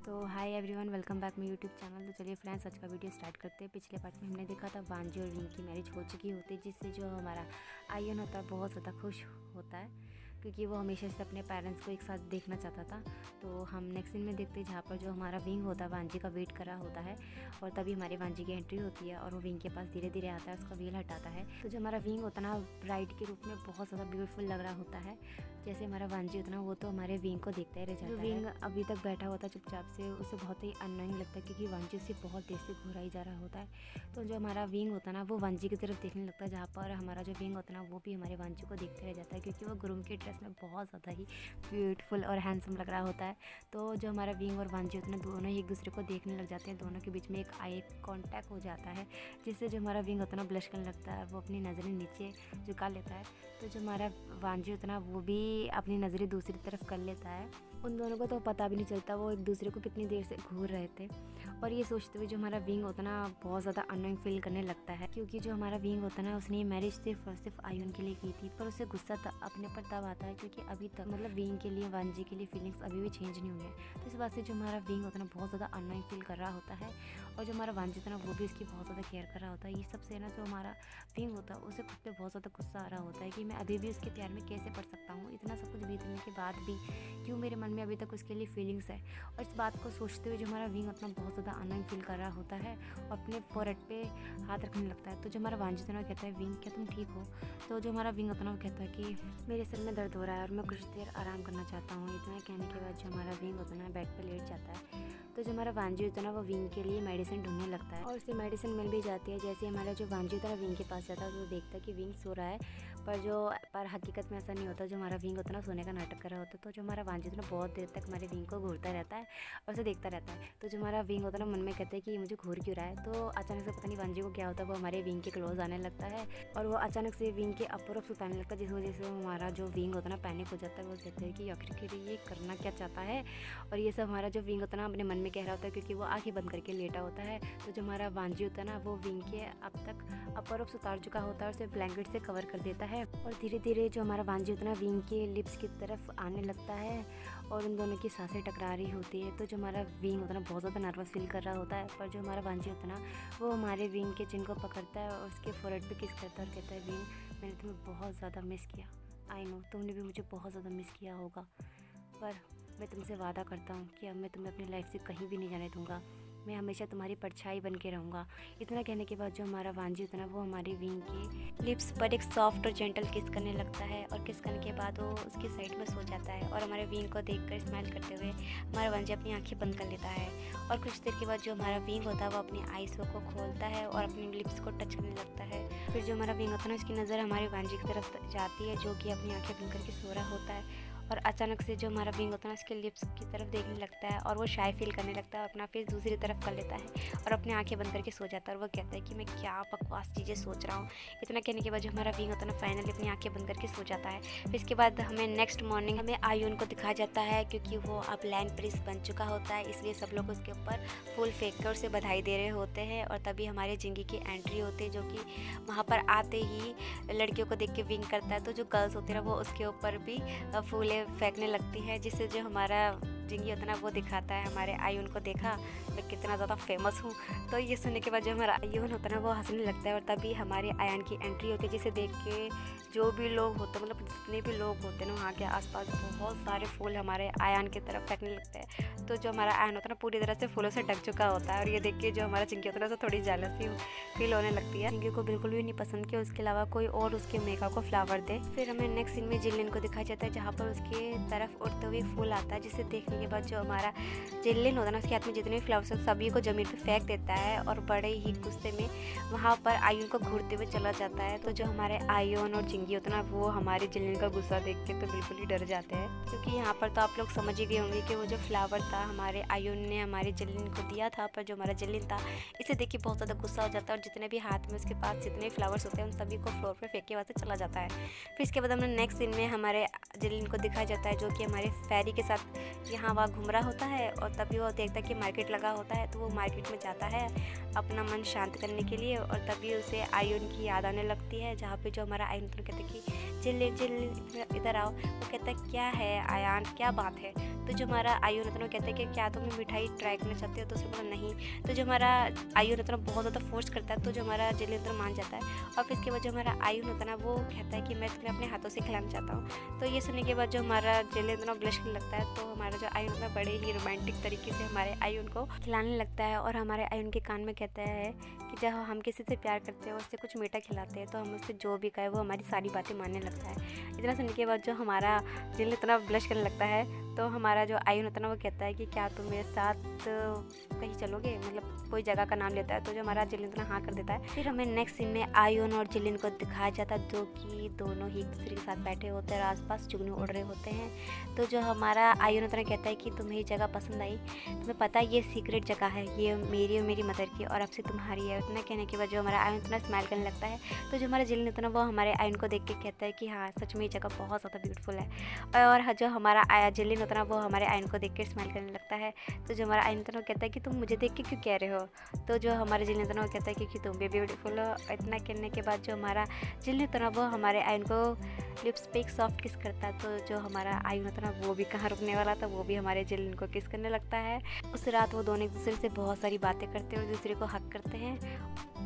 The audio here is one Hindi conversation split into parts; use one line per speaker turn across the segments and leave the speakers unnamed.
तो hi everyone, welcome back my YouTube channel. तो चलिए फ्रेंड्स, आज का वीडियो स्टार्ट करते हैं। पिछले पार्ट में हमने देखा था वांजी और विंग की मैरिज हो चुकी होती है, जिससे जो हमारा आयन होता है बहुत ज़्यादा खुश होता है, क्योंकि वो हमेशा से अपने पेरेंट्स को एक साथ देखना चाहता था। तो हम नेक्स्ट सीन में देखते हैं जहाँ पर जो हमारा विंग होता है वांजी का वेट कर रहा होता है, और तभी हमारे वांजी की एंट्री होती है और वो विंग के पास धीरे धीरे आता है, उसका वेल हटाता है। तो जो हमारा विंग होता है ना, ब्राइड के रूप में बहुत ज़्यादा ब्यूटीफुल लग रहा होता है। जैसे हमारा वांजी होता है ना, वो तो हमारे विंग को देखता ही रह जाता है। जो विंग अभी तक बैठा होता है चुपचाप से, उसे बहुत ही अननोइंग लगता है, क्योंकि वांजी उसे बहुत देर से घुराई जा रहा होता है। तो जो हमारा विंग होता है ना, वो वांजी की तरफ देखने लगता है, जहाँ पर हमारा जो विंग होता है ना, वो भी हमारे वांजी को देखते रह जाता है, क्योंकि वो ग्रूम की ड्रेस में बहुत ज़्यादा ही ब्यूटीफुल और हैंडसम लग रहा होता है। तो जो हमारा विंग और वांजी होता है ना, दोनों ही एक दूसरे को देखने लग जाते हैं। दोनों के बीच में एक आई कांटेक्ट हो जाता है, जिससे जो हमारा विंग होता है ना ब्लश करने लगता है, वो अपनी नज़रें नीचे झुका लेता है। तो जो हमारा वांजी होता है ना, वो भी अपनी नज़रें दूसरी तरफ कर लेता है। उन दोनों को तो पता भी नहीं चलता वो एक दूसरे को कितनी देर से घूर रहे थे। और ये सोचते हुए जो हमारा विंग होता है ना, बहुत ज़्यादा अननोइंग फील करने लगता है, क्योंकि जो हमारा विंग होता है ना, उसने ये मैरिज सिर्फ और सिर्फ आयुन के लिए की थी। पर उसे गुस्सा अपने पर तब आता है, क्योंकि अभी तक मतलब विंग के लिए वांजी के लिए फीलिंग्स अभी भी चेंज नहीं हुई है। तो इस बात से जो हमारा विंग होता है ना, बहुत ज़्यादा अननोइंग फील कर रहा होता है। और जो हमारा वांजी होता है ना, वो भी उसकी बहुत ज़्यादा केयर कर रहा होता है। ये सबसे ना जो हमारा विंग होता है, उसे खुद पे बहुत ज़्यादा गुस्सा आ रहा होता है कि मैं अभी भी उसके प्यार में कैसे पड़ सकता हूँ। इतना सब कुछ बीतने के बाद भी क्यों मेरे मन में अभी तक उसके लिए फीलिंग्स है। और इस बात को सोचते हुए जो हमारा विंग अपना बहुत ज़्यादा अननोइंग फील कर रहा होता है और अपने फोरहेड पे हाथ रखने लगता है। तो जो हमारा वांजी होता है, कहता है विंग क्या तुम ठीक हो? तो जो हमारा विंग होता है, वो कहता है कि मेरे सिर में दर्द हो रहा है और मैं कुछ देर आराम करना चाहता हूँ। इतना कहने के बाद जो हमारा विंग होता है ना, बेड पर लेट जाता है। तो जो हमारा वांजी होता है ना, वो विंग के लिए मेडिसिन ढूंढने लगता है और उसे मेडिसिन मिल भी जाती है। जैसे हमारा जो वांजी होता है विंग के पास जाता है, तो देखता है कि विंग सो रहा है, पर हकीकत में ऐसा नहीं होता। जो हमारा विंग होता है ना, सोने का नाटक कर रहा होता है। तो जो हमारा वांजी होता है ना, बहुत देर तक हमारे विंग को घूरता रहता है और उसे देखता रहता है। तो जो हमारा विंग होता है ना, मन में कहता है कि ये मुझे घूर क्यों रहा है। तो अचानक से पता नहीं वांजी को क्या होता है, वो हमारे विंग के क्लोज आने लगता है और वो अचानक से विंग के अपर ऑफ सुताने लगता है, जिस वजह से हमारा जो विंग होता है ना, पैनिक हो जाता है। वो कहते हैं कि आखिर ये करना क्या चाहता है। और ये सब हमारा जो विंग होता है ना, अपने मन में कह रहा होता है, क्योंकि वो आंखें बंद करके लेटा होता है। तो जो हमारा वांजी होता है ना, वो विंग के अब तक अपर ऑफ उतार चुका होता है और उसे ब्लैंकेट से कवर कर देता है। और धीरे धीरे जो हमारा वांजी होता है ना, विंग के लिप्स की तरफ आने लगता है और उन दोनों की सांसें टकरा रही होती है। तो जो हमारा विंग होता है ना, बहुत ज़्यादा नर्वस फील कर रहा होता है। पर जो हमारा वांजी होता है ना, वो हमारे विंग के चिन को पकड़ता है और उसके फोरहेड पे किस करता है और कहता है विंग, मैंने तुम्हें बहुत ज़्यादा मिस किया। आई नो तुमने भी मुझे बहुत ज़्यादा मिस किया होगा, पर मैं तुमसे वादा करता हूँ कि अब मैं तुम्हें अपनी लाइफ से कहीं भी नहीं जाने दूँगा। मैं हमेशा तुम्हारी परछाई बन के रहूँगा। इतना कहने के बाद जो हमारा वांजी होता है ना, वो हमारी विंग के लिप्स पर एक सॉफ्ट और जेंटल किस करने लगता है और किस करने के बाद वो उसकी साइड में सो जाता है। और हमारे विंग को देखकर स्माइल करते हुए हमारा वांजी अपनी आंखें बंद कर लेता है। और कुछ देर के बाद जो हमारा विंग होता है, वो अपनी आइज़ को खोलता है और अपने लिप्स को टच करने लगता है। फिर जो हमारा विंग होता है ना, उसकी नज़र हमारे वांजी की तरफ जाती है, जो कि अपनी आँखें बंद करके सो रहा होता है। और अचानक से जो हमारा विंग होता है ना, उसके लिप्स की तरफ देखने लगता है और वो शाय फील करने लगता है और अपना फेस दूसरी तरफ कर लेता है और अपनी आंखें बंद करके सो जाता है। और वो कहता है कि मैं क्या बकवास चीज़ें सोच रहा हूँ। इतना कहने के बाद जो हमारा विंग होता है ना, फाइनली अपनी आंखें बंद करके सो जाता है। फिर इसके बाद हमें नेक्स्ट मॉर्निंग हमें आयुन को दिखाया जाता है, क्योंकि वो अब लैंड प्रिंस बन चुका होता है, इसलिए सब लोग उसके ऊपर फूल फेंक कर उसे बधाई दे रहे होते हैं। और तभी हमारे जिंगी की एंट्री होती है, जो कि वहाँ पर आते ही लड़कियों को देख के विंग करता है। तो जो गर्ल्स होती है ना, वो उसके ऊपर भी फूलें फेंकने लगती है, जिससे जो हमारा जिंगी होता है ना, वो दिखाता है हमारे आयुन को, देखा मैं कितना ज़्यादा फेमस हूँ। तो ये सुनने के बाद जो हमारा आयुन होता है ना, वो हंसने लगता है और तभी हमारे आयन की एंट्री होती है, जिसे देख के जो भी लोग होते हैं, मतलब जितने भी लोग होते हैं ना, वहाँ के आसपास बहुत सारे फूल हमारे आयन की तरफ फेंकने लगते हैं। तो जो हमारा आयन होता है ना, पूरी तरह से फूलों से ढक चुका होता है और ये देख के जो हमारा चिंकी होता है ना, तो थोड़ी जेलसी फील होने लगती है। चिंकी को बिल्कुल भी नहीं पसंद कि उसके अलावा कोई और उसके मेका को फ्लावर दे। फिर हमें नेक्स्ट सीन में जिलिन को दिखाया जाता है, जहाँ पर उसके तरफ उड़ते हुए फूल आता है, जिसे देखने के बाद जो हमारा जिलिन होता है ना, उसके हाथ में जितने भी फ्लावर्स हैं सभी को जमीन पे फेंक देता है और बड़े ही गुस्से में वहाँ पर आयुन को घूरते हुए चला जाता है। तो जो हमारे आयुन और चिंकी होता है ना, वो हमारे जिलिन का गुस्सा देख के तो बिल्कुल ही डर जाते हैं, क्योंकि यहाँ पर तो आप लोग समझ ही गए होंगे कि वो जो फ्लावर था हमारे आयुन ने हमारे जिलिन को दिया था। पर जो हमारा जिलिन था, इसे देख के बहुत ज़्यादा गुस्सा हो जाता है और जितने भी हाथ में उसके पास जितने फ्लावर्स होते हैं, उन सभी को फ्लोर पे फेंक के वहाँ से चला जाता है। फिर इसके बाद हमने नेक्स्ट सीन में हमारे जिलिन को दिखाया जाता है, जो कि हमारे फेरी के साथ यहाँ वहाँ घूम रहा होता है। और तभी वो देखता है कि मार्केट लगा होता है, तो वो मार्केट में जाता है अपना मन शांत करने के लिए। और तभी उसे आयुन की याद आने लगती है, जहाँ पे जो हमारा आयुन कहता है कि जिलिन जिलिन इधर आओ। वो कहता है क्या है आयान, क्या बात है। तो जो हमारा आयुन होता है वो कहता है कि क्या तुम मिठाई ट्राई करना चाहते हो, तो उसने बोला नहीं। तो जो हमारा आयुन होता है बहुत ज़्यादा फोर्स करता है, तो जो हमारा जिलिन होता है मान जाता है। और फिर इसके बाद जो हमारा आयुन होता है ना वो कहता है कि मैं तुम्हें अपने हाथों से खिलाना चाहता हूँ। तो ये सुनने के बाद जो हमारा जिलिन होता है ब्लश करने लगता है। तो हमारा जो आयुन होता है बड़े ही रोमांटिक तरीके से हमारे आयुन को खिलाने लगता है और हमारे आयुन के कान में कहता है कि जब हम किसी से प्यार करते हैं, उससे कुछ मीठा खिलाते हैं, तो हम उससे जो भी कहे वो हमारी सारी बातें मानने लगता है। इतना सुनने के बाद जो हमारा जिलिन इतना ब्लश करने लगता है। तो हमारा जो आयुन होता है ना वो कहता है कि क्या तुम मेरे साथ कहीं चलोगे, मतलब कोई जगह का नाम लेता है। तो जो हमारा जिलिन इतना हाँ कर देता है। फिर हमें नेक्स्ट सीन में आयुन और जिलिन को दिखाया जाता है, जो कि दोनों ही एक दूसरे के साथ बैठे होते हैं और आसपास जुगनू उड़ रहे होते हैं। तो जो हमारा आयुन होता है कहता है कि तुम्हें ये जगह पसंद आई, तुम्हें पता है ये सीक्रेट जगह है, ये मेरी और मेरी मदर की और अब से तुम्हारी है। उतना कहने के बाद जो हमारा आयुन उतना स्माइल करने लगता है। तो जो हमारा जिलिन होता है वो हमारे आयुन को देख के कहता है कि हाँ सच में ये जगह बहुत ज़्यादा ब्यूटीफुल है। और जो हमारा जिलिन होता है वो हमारे आयुन को देख के स्माइल करने लगता है। तो जो हमारा आयुन होता है वो कहता है कि तुम मुझे देख के क्यों कह रहे हो। तो जो हमारे जिलिन होता है वो कहता है कि तुम भी ब्यूटीफुल हो। इतना कहने के बाद जो हमारा जिलिन होता है वो हमारे आयुन को लिप्स पे एक सॉफ्ट किस करता है। तो जो हमारा आयुन होता है वो भी कहाँ रुकने वाला था, वो भी हमारे जिलिन को किस करने लगता है। उस रात वो दोनों एक दूसरे से बहुत सारी बातें करते हैं और एक दूसरे को हक करते हैं।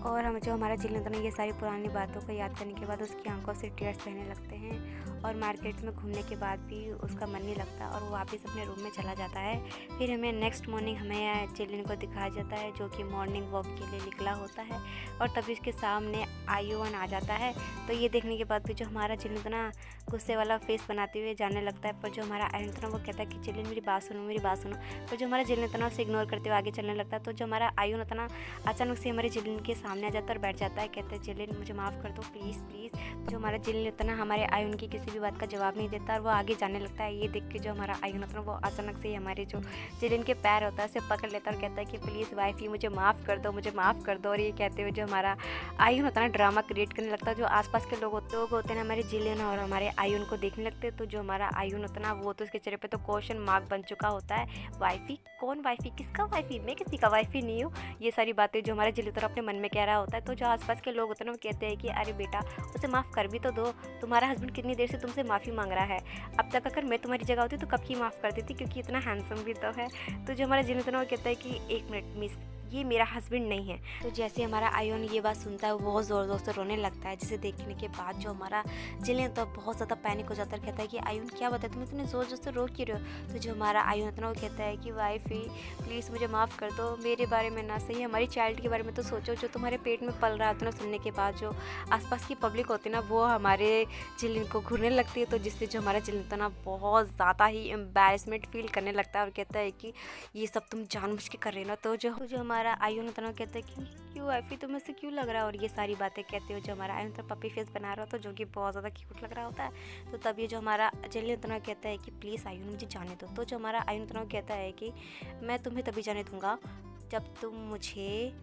और हम जो हमारा जिलिन होता है ये सारी पुरानी बातों को याद करने के बाद उसकी आंखों से टीयर्स बहने लगते हैं। और मार्केट में घूमने के बाद भी उसका मन नहीं लगता और वो वापस अपने रूम में चला जाता है। फिर हमें नेक्स्ट मॉर्निंग हमें जिलिन को दिखाया जाता है, जो कि मॉर्निंग वॉक के लिए निकला होता है। और तभी उसके सामने आयुन आ जाता है। तो ये देखने के बाद भी जो हमारा जिलिन होता ना गुस्से वाला फेस बनाते हुए जाने लगता है। पर जो हमारा आयुन होता ना वो कहता है कि जिलिन मेरी बात सुनो, मेरी बात सुनो। पर जो हमारा जिलिन होता ना उसे इग्नोर करते हुए आगे चलने लगता है। तो जो हमारा आयुन होता ना अचानक से हमारे जिलिन के सामने आ जाता है और बैठ जाता है। कहता है जिलिन मुझे माफ़ कर दो प्लीज़ प्लीज़। जो हमारा जिलिन होता ना हमारे आयुन की किसी भी बात का जवाब नहीं देता और वो आगे जाने लगता है। ये देख के जो हमारा आयुन होता है वो अचानक से हमारे जो जिलिन के पैर होता है उसे पकड़ लेता है और कहता है कि प्लीज़ वाइफी मुझे माफ़ कर दो, मुझे माफ़ कर दो। और ये कहते हुए जो हमारा आयुन होता है ना ड्रामा क्रिएट करने लगता है। जो आसपास के लोग होते हैं हमारे जिलिन और हमारे आयुन को देखने लगते हैं। तो जो हमारा आयुन होता है ना वो तो उसके चेहरे पे तो क्वेश्चन मार्क बन चुका होता है। वाइफी कौन, वाइफी किसका वाइफी, मैं किसी का वाइफी नहीं हूँ। ये सारी बातें जो हमारे जिलिन अपने मन में कह रहा होता है। तो जो आसपास के लोग होते हैं ना वो कहते हैं कि अरे बेटा उसे माफ़ कर भी तो दो, तुम्हारा हस्बैंड कितनी देर से तुमसे माफ़ी मांग रहा है। अब तक अगर मैं तुम्हारी जगह होती तो कब की माफ़ कर देती, क्योंकि इतना हैंडसम भी तो है। तो जो हमारा जिलिन वो कहता है कि एक मिनट मिस, ये मेरा हस्बैंड नहीं है। तो जैसे हमारा आयुन ये बात सुनता है वो बहुत ज़ोर ज़ोर से रोने लगता है, जिसे देखने के बाद जो हमारा जिलिन तो बहुत ज़्यादा पैनिक हो जाता है। कहता है कि आयुन क्या बताया, तुम इतने ज़ोर ज़ोर से रो क्यों रहे हो। तो जो हमारा आयुन होता है वो कहता है कि वाइफी प्लीज़ मुझे माफ़ कर दो, मेरे बारे में ना सही हमारी चाइल्ड के बारे में तो सोचो जो तुम्हारे पेट में पल रहा होता है ना। सुनने के बाद जो आसपास की पब्लिक होती है ना वो हमारे जिलिन को घूरने लगती है। तो जिससे जो हमारा जिलिन होता है ना बहुत ज़्यादा ही एम्बैरेसमेंट फील करने लगता है और कहता है कि ये सब तुम जानबूझ के कर रहे हो ना। तो जो हमारा आयुन होता है कहता है कि क्यों वाइफी तुम्हें से क्यों लग रहा है। और ये सारी बातें कहते हुए जो हमारा आयुन तो पपी फेस बना रहा होता है, जो कि बहुत ज़्यादा क्यूट लग रहा होता है। तो तब ये जो हमारा जिलिन होता है कहता है कि प्लीज़ आयुन मुझे जाने दो। तो जो हमारा आयुन होता है कहता है कि मैं तुम्हें तभी जाने दूंगा जब तुम मुझे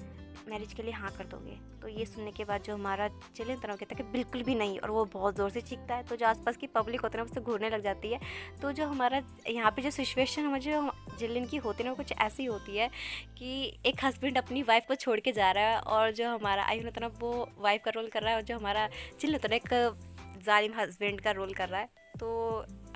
मैरिज के लिए हाँ कर दोगे। तो ये सुनने के बाद जो हमारा जिलिन होता है कहता है कि बिल्कुल भी नहीं, और वो बहुत ज़ोर से चीखता है। तो जो आसपास की पब्लिक होती है ना उससे घूरने लग जाती है। तो जो हमारा यहाँ पे जो सिचुएशन हमारे जो जिलिन की होती है ना वो कुछ ऐसी होती है कि एक हस्बैंड अपनी वाइफ को छोड़ के जा रहा है और जो हमारा आयुन होता है ना वो वाइफ का रोल कर रहा है और जो हमारा जिलिन होता है एक जालिम हस्बैंड का रोल कर रहा है। तो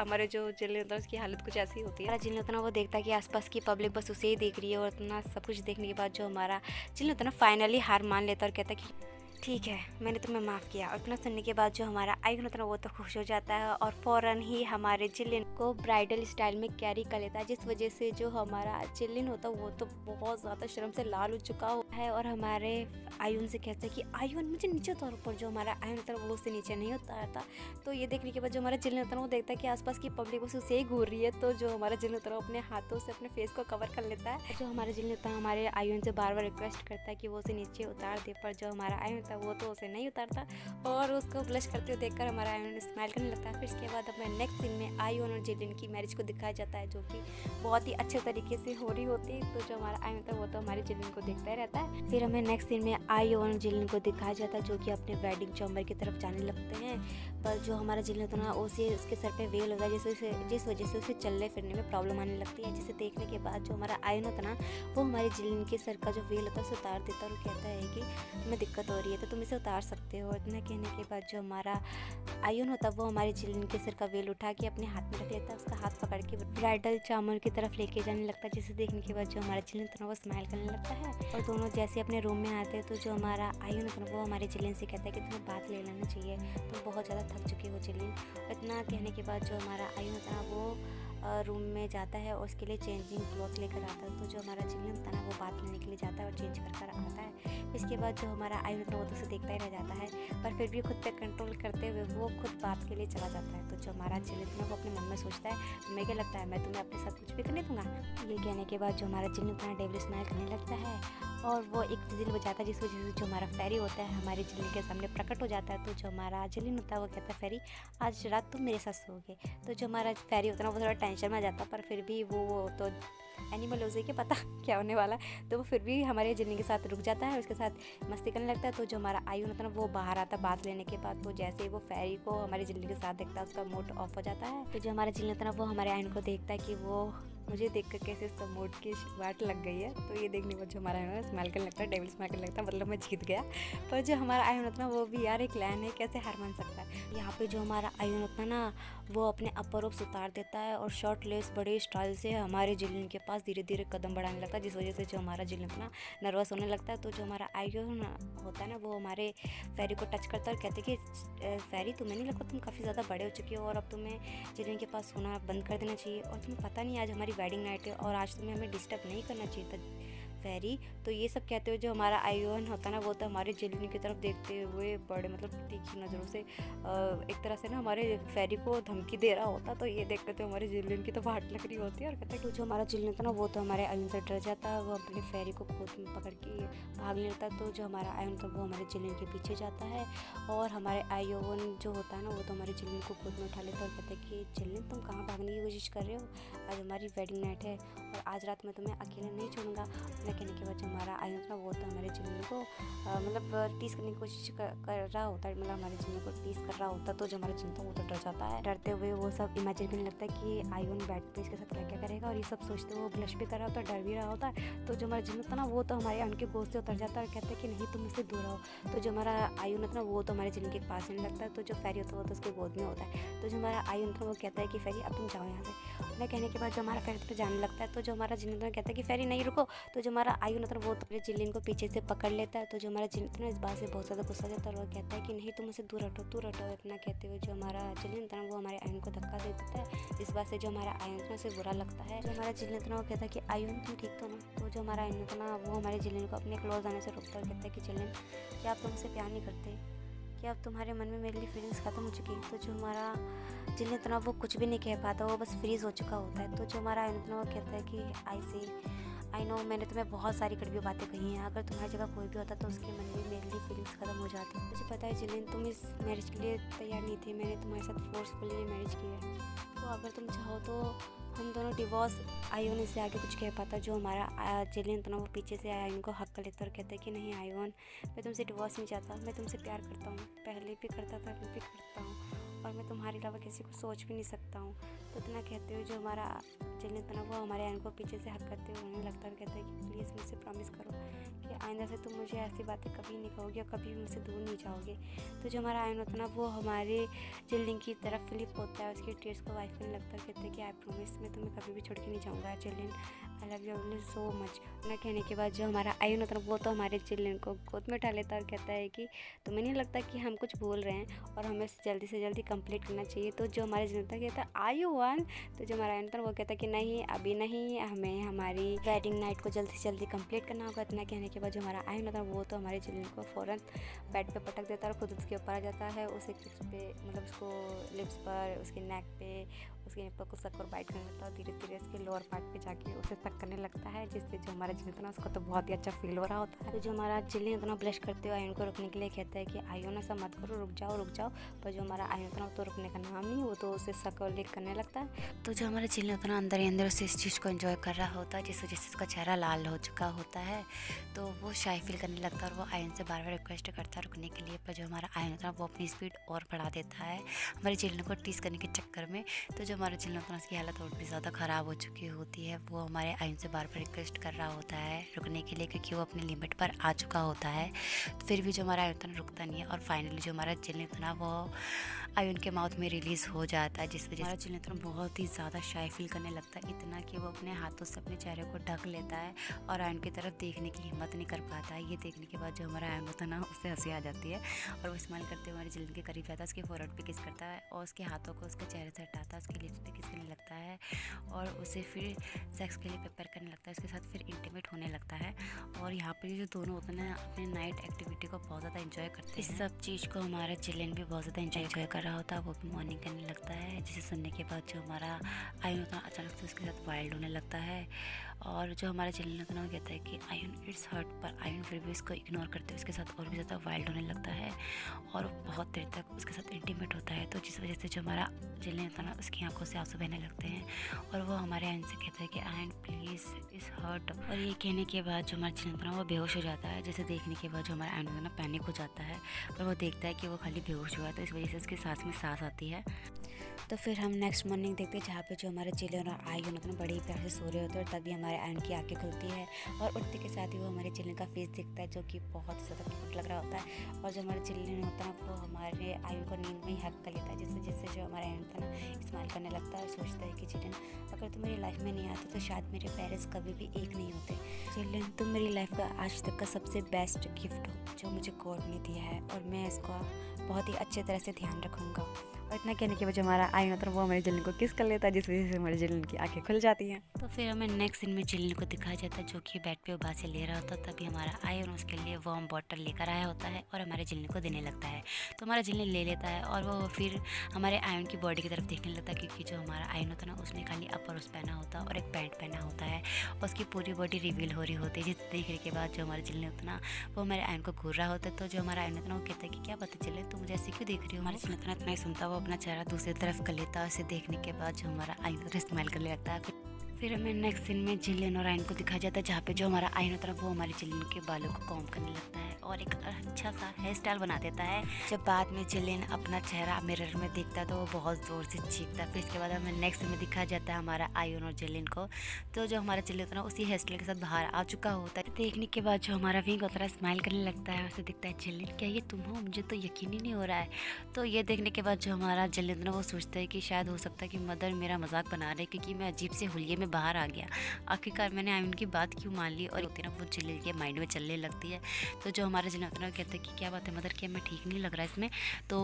हमारे जो जिलिन होता है उसकी हालत कुछ ऐसी होती है। जिलिन होता है ना वो देखता है कि आसपास की पब्लिक बस उसे ही देख रही है और इतना सब कुछ देखने के बाद जो हमारा जिलिन होता है ना फाइनली हार मान लेता है और कहता है कि ठीक है मैंने तुम्हें माफ़ किया। और इतना सुनने के बाद जो हमारा आयुन होता है ना वो तो खुश हो जाता है और फ़ौरन ही हमारे जिलिन को ब्राइडल स्टाइल में कैरी कर लेता है, जिस वजह से जो हमारा जिलिन होता है वो तो बहुत ज़्यादा शर्म से लाल हो चुका है और हमारे आयुन से कहता है कि आयुन मुझे नीचे उतार। पर जो हमारा आयुन होता है वो उससे नीचे नहीं उतारता। तो ये देखने के बाद जो हमारा जिलिन होता है वो देखता है कि आसपास की पब्लिक उसे ही घूर रही है। तो जो हमारा जिलिन होता है अपने हाथों से अपने फेस को कवर कर लेता है। जो हमारा जिलिन होता है हमारे आयुन से बार बार रिक्वेस्ट करता है कि वो उसे नीचे उतार दे, पर जो हमारा आयुन होता है वो तो उसे नहीं उतारता और उसको ब्लश करते हुए देखकर हमारा आयुन स्माइल करने लगता है। फिर इसके बाद हमें नेक्स्ट सीन में आयुन और जिलिन की मैरिज को दिखाया जाता है, जो कि बहुत ही अच्छे तरीके से हो रही होती है। तो जो हमारा आयुन होता है वो तो हमारे जिलिन को देखता ही रहता है। फिर हमें नेक्स्ट सीन में आयुन और जिलिन को दिखाया जाता है, जो कि अपने वेडिंग चैम्बर की तरफ जाने लगते हैं। पर जो हमारा जिल्लन होता है ना उसे उसके सर पे वेल होता है, जिस वजह से उसे चलने फिरने में प्रॉब्लम आने लगती है। जिसे देखने के बाद जो हमारा आयन होता है ना वो हमारे जिल्लन के सर का जो वेल होता है उसे उतार देता है और कहता है कि तुम्हें दिक्कत हो रही है तो तुम इसे उतार सकते हो। इतना कहने के बाद जो हमारा आयन होता है वो हमारे जिल्लन के सर का वेल उठा के अपने हाथ में रख लेता है, उसका हाथ पकड़ के ब्राइडल चामर की तरफ लेके जाने लगता है। जिसे देखने के बाद जो हमारा जिल्लन होता है वो स्माइल करने लगता है और दोनों जैसे अपने रूम में आते हैं तो जो हमारा आयन होता है वो हमारे जिल्लन से कहता है कि तुम्हें बात ले लेना चाहिए, तुम बहुत ज़्यादा थक चुके हो जिल्लन। इतना कहने के बाद जो हमारा आयन होता है वो रूम में जाता है और उसके लिए चेंजिंग क्लॉथ लेकर आता है। तो जो हमारा जिल्लन होता है ना वो बात लेने के लिए जाता है और चेंज कर आता है। इसके बाद जो हमारा आयन होता है वो तो उसे देखता ही रह जाता है, पर फिर भी खुद पे कंट्रोल करते हुए वो खुद बात के लिए चला जाता है। तो जो हमारा जिल्लन होता है वो अपने मन में सोचता है तुम्हें क्या लगता है मैं तुम्हें अपने साथ कुछ भी करने दूंगा। ये कहने के बाद जो हमारा जिल्लन होता है डेविल स्माइल करने लगता है और वो एक विजिल बजाता है, जिस वजह से जो हमारा फेरी होता है हमारे जिल्लन के सामने प्रकट हो जाता है। तो जो हमारा जिल्लन होता है वो कहता है फेरी आज रात तुम मेरे साथ सोओगे। तो जो हमारा फेरी होता है ना वो थोड़ा टेंशन में आ जाता है, पर फिर भी वो तो एनिमल उसे क्या पता क्या होने वाला है, तो वो फिर भी हमारे जिल्लन के साथ रुक जाता है, उसके साथ मस्ती करने लगता है। तो जो हमारा आयन होता है ना वो बाहर आता है बात लेने के बाद। तो जैसे ही वो फेरी को हमारे जिल्लन के साथ देखता है उसका मूड ऑफ हो जाता है। तो जो हमारा जिल्लन होता है ना वो हमारे आयन को देखता है कि वो मुझे देखकर कैसे उसका मूड की वाट लग गई है। तो ये देखने के बाद जो हमारा आयन स्माइल करने लगता है, डेविल स्माइल करने लगता है, मतलब मैं जीत गया। पर जो हमारा आयन होता है ना वो भी यार एक लाइन है, कैसे हार मान सकता है। यहाँ पे जो हमारा आयन होता है ना वो अपने अपर रूप उतार देता है और शॉर्ट लेस बड़े स्टाइल से हमारे जिल्लन के पास धीरे धीरे कदम बढ़ाने लगता है, जिस वजह से जो हमारा जिल्लन ना नर्वस होने लगता है। तो जो हमारा आयन होता है ना वो हमारे फेरी को टच करता है और कहते हैं कि फेरी तुम्हें नहीं लगता तुम काफ़ी ज़्यादा बड़े हो चुके हो और अब तुम्हें जिल्लन के पास सोना बंद कर देना चाहिए, और तुम्हें पता नहीं आज हमारी वेडिंग नाइट है और आज तुम्हें हमें डिस्टर्ब नहीं करना चाहिए था फेरी। तो ये सब कहते हुए जो हमारा आयन होता है ना वो तो हमारे जिल्लन की तरफ देखते हुए बड़े मतलब तीखी नज़रों से एक तरह से ना हमारे फेरी को धमकी दे रहा होता। तो ये देखते तो हमारे जिल्लन की तो बाट लग रही होती है और कहता है कि जो हमारा जिल्लन होता है ना वो तो हमारे आयन से डर जाता है, वो अपने फेरी को खुद में पकड़ के भागने लगता है। तो जो हमारा आयन होता है वो हमारे जिल्लन के पीछे जाता है और हमारे आयन जो होता है ना वो तो हमारे जिल्लन को खुद में उठा लेता है और कहता है कि जिल्लन तुम कहाँ भागने की कोशिश कर रहे हो, आज हमारी वेडिंग नाइट है और आज रात में तुम्हें अकेले नहीं छोड़ूंगा। मैं कहने के बाद जो हमारा आयन होता है वो तो हमारे जिल्लन को मतलब टीस करने की कोशिश कर रहा होता है, मतलब हमारे जिल्लन को टीस कर रहा होता है। तो जो हमारा जिल्लन वो तो डर जाता है, डरते हुए वो सब इमेजिन करने लगता है कि आयन बेड पे इसके साथ क्या क्या करेगा, और ये सब सोचते हुए वो ब्लश भी कर रहा होता है, डर भी रहा होता है। तो जो हमारा जिल्लन होता है ना वो तो हमारे आयन के गोद से उतर जाता है और कहता है कि नहीं तुम मुझसे दूर रहो। तो जो हमारा आयन होता है ना वो तो हमारे जिल्लन के पास नहीं लगता है। तो जो फेरी होता है वो तो उसके गोद में होता है। तो जो हमारा आयन होता है वो कहता है कि फेरी अब तुम जाओ यहाँ से। उन्हें कहने के बाद जो हमारा फेरी तो जाने लगता है। तो जो हमारा जिल्लन होता है कहता है कि फेरी नहीं रुको। तो जो हमारा आयन होता है वो तो जिल्लन को पीछे से पकड़ लेता है। तो जो हमारा जिल्लन होता है इस बात से बहुत ज़्यादा गुस्सा जाता है और वो कहता है कि नहीं तुम मुझसे दूर हटो दूर हटो। इतना कहते हुए जो हमारा जिल्लन होता है वो हमारे आयन को धक्का दे देता है, इस बात से जो हमारा आयन होता है उसे बुरा लगता है। जो हमारा जिल्लन होता है वो कहता है कि आयन तुम ठीक तो ना। तो जो हमारा आयन होता है ना वो हमारे जिल्लन को अपने क्लोज आने से रोकता है और कहता है कि जिल्लन क्या आप तुमसे प्यार नहीं करते, क्या अब तुम्हारे मन में मेरे लिए फीलिंग्स ख़त्म हो चुकी। तो जो हमारा जिल्लन होता है ना वो कुछ भी नहीं कह पाता, वो बस फ्रीज हो चुका होता है। तो जो हमारा आयन होता है वो कहता है कि आई नो मैंने तुम्हें बहुत सारी कड़वी बातें कही हैं, अगर तुम्हारी जगह कोई भी होता तो उसके मन में मेरे लिए फीलिंग्स ख़त्म हो जाती। मुझे पता है जिल्लन तुम इस मैरिज के लिए तैयार नहीं थी, मैंने तुम्हारे साथ फोर्सफुली मैरिज की है, तो अगर तुम चाहो तो हम दोनों डिवोर्स। आयन इससे आगे कुछ कह पाता। जो हमारा जिल्लन होता है ना वो पीछे से आयन को हक कर लेता और कहता है कि नहीं आयन मैं तुमसे डिवोर्स नहीं चाहता, मैं तुमसे प्यार करता हूँ, पहले भी करता था अभी भी करता हूँ और मैं तुम्हारे अलावा किसी को सोच भी नहीं सकता हूँ। तो इतना कहते हुए जो हमारा जिल्लन होता है ना वो हमारे आयन को पीछे से हक करते हुए रोने लगता है और कहता है कि प्लीज़ मुझसे प्रॉमिस करो कि आइंदा से तुम मुझे ऐसी बातें कभी नहीं कहोगे और कभी भी मुझसे दूर नहीं जाओगे। तो जो हमारा आयन होता है ना वो हमारे जिल्लन की तरफ फ्लिप होता है, उसके टीयर्स को वाइफ करने लगता है, कहते हैं कि आई प्रॉमिस मैं तुम्हें कभी भी छोड़ के नहीं जाऊँगा जिल्लन, I love you so much. ना कहने के बाद जो हमारा आयन होता है वो तो हमारे जिल्लन को गोद में उठा लेता है और कहता है कि तुम्हें नहीं लगता कि हम कुछ भूल रहे हैं और हमें जल्दी से जल्दी कंप्लीट करना चाहिए। तो जो हमारे जिल्लन होता है कहता है आर यू वन। तो जो हमारा आयन होता है वो कहता है कि नहीं अभी नहीं, हमें हमारी वेडिंग नाइट को जल्दी से जल्दी कंप्लीट करना होगा। इतना कहने के बाद जो हमारा आयन होता है वो तो हमारे जिल्लन को फ़ौरन बेड पे पटक देता है और खुद उसके ऊपर आ जाता है, उसे किस पे मतलब उसको लिप्स पर, उसके नेक पे उसके निप्पल को सक और बाइट करने लगता है और धीरे धीरे उसके लोअर पार्ट पे जाके उसे सक करने लगता है, जिससे जो हमारा जिलेन होता है ना उसको तो बहुत ही अच्छा फील हो रहा होता है। तो जो हमारा जिलेन होता है ना ब्लश करते हुए आयुन को रुकने के लिए कहता है कि आयुन ऐसा मत करो, रुक जाओ। पर जो हमारा आयुन होता है ना तो रुकने का नाम नहीं, वो तो उसे सक और लिक करने लगता है। तो जो हमारा जिलेन होता है ना अंदर ही अंदर उसे इस चीज़ को एंजॉय कर रहा होता है, जिस वजह से उसका चेहरा लाल हो चुका होता है। तो वो शाय फील करने लगता है और वो आयन से बार बार रिक्वेस्ट करता है रुकने के लिए। पर जो हमारा आयन होता है वो अपनी स्पीड और बढ़ा देता है हमारे जिलेन को टीस करने के चक्कर में। तो जो हमारा जिलेन होता है उसकी हालत और भी ज़्यादा ख़राब हो चुकी होती है। वो हमारे आयन से बार बार रिक्वेस्ट कर रहा होता है रुकने के लिए, क्योंकि वो अपनी लिमिट पर आ चुका होता है। तो फिर भी जो हमारा आयन होता है रुकता नहीं है और फाइनली जो हमारा जिलेन होता है ना वो आयन के माउथ में रिलीज़ हो जाता है, जिस वजह से हमारा जिलेन होता है बहुत ही ज़्यादा शाय फील करने लगता है, इतना कि वो अपने हाथों से अपने चेहरे को ढक लेता है और आयन की तरफ देखने की हिम्मत नहीं कर पाता है। ये देखने के बाद जो हमारा आयन होता है ना उससे हंसी आ जाती है और वो स्माइल करते हुए हमारे जिलेन के करीब जाता है, उसके फोरहेड पे किस करता है और उसके हाथों को उसके चेहरे से हटाता है, उसके लिप्स पे किस करने लगता है और उसे फिर सेक्स के लिए प्रिपेयर करने लगता है, उसके साथ फिर इंटीमेट होने लगता है। और यहाँ पर जो दोनों होते हैं ना अपने नाइट एक्टिविटी को बहुत ज़्यादा इंजॉय करते हैं। इस सब चीज़ को हमारा जिलेन भी बहुत ज़्यादा इंजॉय कर रहा होता है, वो भी मॉर्निंग करने लगता है, जिसे सुनने के बाद जो हमारा आयन होता है अचानक से उसके साथ वाइल्ड होने लगता है। और जो हमारा जिलेन होता है वो कहता है कि आयन इट्स हर्ट, पर आयन फिर भी उसको इग्नोर करते हुए उसके साथ और भी ज़्यादा वाइल्ड होने लगता है और बहुत देर तक उसके साथ इंटीमेट होता है। तो जिस वजह से जो हमारा जिलेन होता है ना उसकी आंखों से आंसू बहने लगते हैं और वो हमारे आयन से कहता है कि आयन प्लीज़ इस हर्ट। और ये कहने के बाद जो हमारा जिलेन होता है वो बेहोश हो जाता है, जिसे देखने के बाद जो हमारा आयन होता है ना पैनिक हो जाता है। पर वो देखता है कि वो खाली बेहोश हुआ है, तो इस वजह से उसकी सांस में सांस आती है। तो फिर हम नेक्स्ट मॉर्निंग देखते हैं जहाँ पे जो हमारे जिलेन और आयन होता है ना बड़े ही प्यार से सो रहे होते हैं और तभी हमारे आयन की आंखें खुलती है और उठते के साथ ही वो हमारे जिलेन का फेस दिखता है, जो कि बहुत ज़्यादा क्यूट लग रहा होता है। और जो हमारे जिलेन होता है ना वो हमारे आयन को नींद में ही हक कर लेता है, जिससे जो हमारा आयन होता है ना स्माइल करने लगता है और सोचता है कि जिलेन अगर तुम मेरी लाइफ में नहीं आते तो शायद मेरे पेरेंट्स कभी भी एक नहीं होते। जिलेन तुम मेरी लाइफ का आज तक का सबसे बेस्ट गिफ्ट हो जो मुझे गॉड ने दिया है और मैं इसका बहुत ही अच्छे तरह से ध्यान रखूँगा। और इतना कहने के बाद जो हमारा आयन होता है वो हमारे जिलेन को किस कर लेता है, जिस वजह से हमारे जिलेन की आंखें खुल जाती हैं। तो फिर हमें नेक्स्ट सीन में जिलेन को दिखाया जाता है जो कि बेड पे उबास से ले रहा होता है। तभी हमारा आयन उसके लिए वार्म वाटर लेकर आया होता है और हमारे जिलेन को देने लगता है। तो हमारा जिलेन ले लेता है और वो फिर हमारे आयन की बॉडी की तरफ देखने लगता है, क्योंकि जो हमारा आयन होता है ना उसने खाली अपर उस पहना होता है और एक पैंट पहना होता है और उसकी पूरी बॉडी रिवील हो रही होती है, जिस देखने के बाद जो हमारा जिलेन होता है ना वो हमारे आयन को घूर रहा होता है। तो जो हमारा आयन होता है ना वो कहता है कि क्या बात है जिलेन, तुम मुझे ऐसे क्यों देख रही हो। हमारे जिलेन इतना ही सुनता वो अपना चेहरा दूसरी तरफ कर लेता है। उसे देखने के बाद जो हमारा आयन स्माइल करने लगता है। फिर हमें नेक्स्ट सीन में जिलेन और आयन को दिखाया जाता है जहाँ पे जो हमारा आयन होता है वो हमारे जिलेन के बालों को कॉम्ब करने लगता है और एक अच्छा सा हेयर स्टाइल बना देता है। जब बाद में जिलेन अपना चेहरा मिरर में देखता है तो वो बहुत ज़ोर से चीखता है। फिर इसके बाद हमें नेक्स्ट में दिखाया जाता है हमारा आयन और जिलेन को। तो जो हमारा जिलेन होता है उसी हेयर स्टाइल के साथ बाहर आ चुका होता है। देखने के बाद जो हमारा विंग होता है स्माइल करने लगता है, उसे दिखता है जिलेन क्या ये तुम हो, मुझे तो यकीन ही नहीं हो रहा है। तो ये देखने के बाद जो हमारा जिलेन होता है वो सोचता है कि शायद हो सकता है कि मदर मेरा मजाक बना रहे, क्योंकि मैं अजीब से हुलिये में बाहर आ गया। आखिरकार मैंने आयन की बात क्यों मान ली और होती ना वो जिलेन के माइंड में चलने लगती है। तो जो हमारा जिलेन होता है कहता है कि क्या बात है मदर, क्या मैं ठीक नहीं लग रहा है इसमें। तो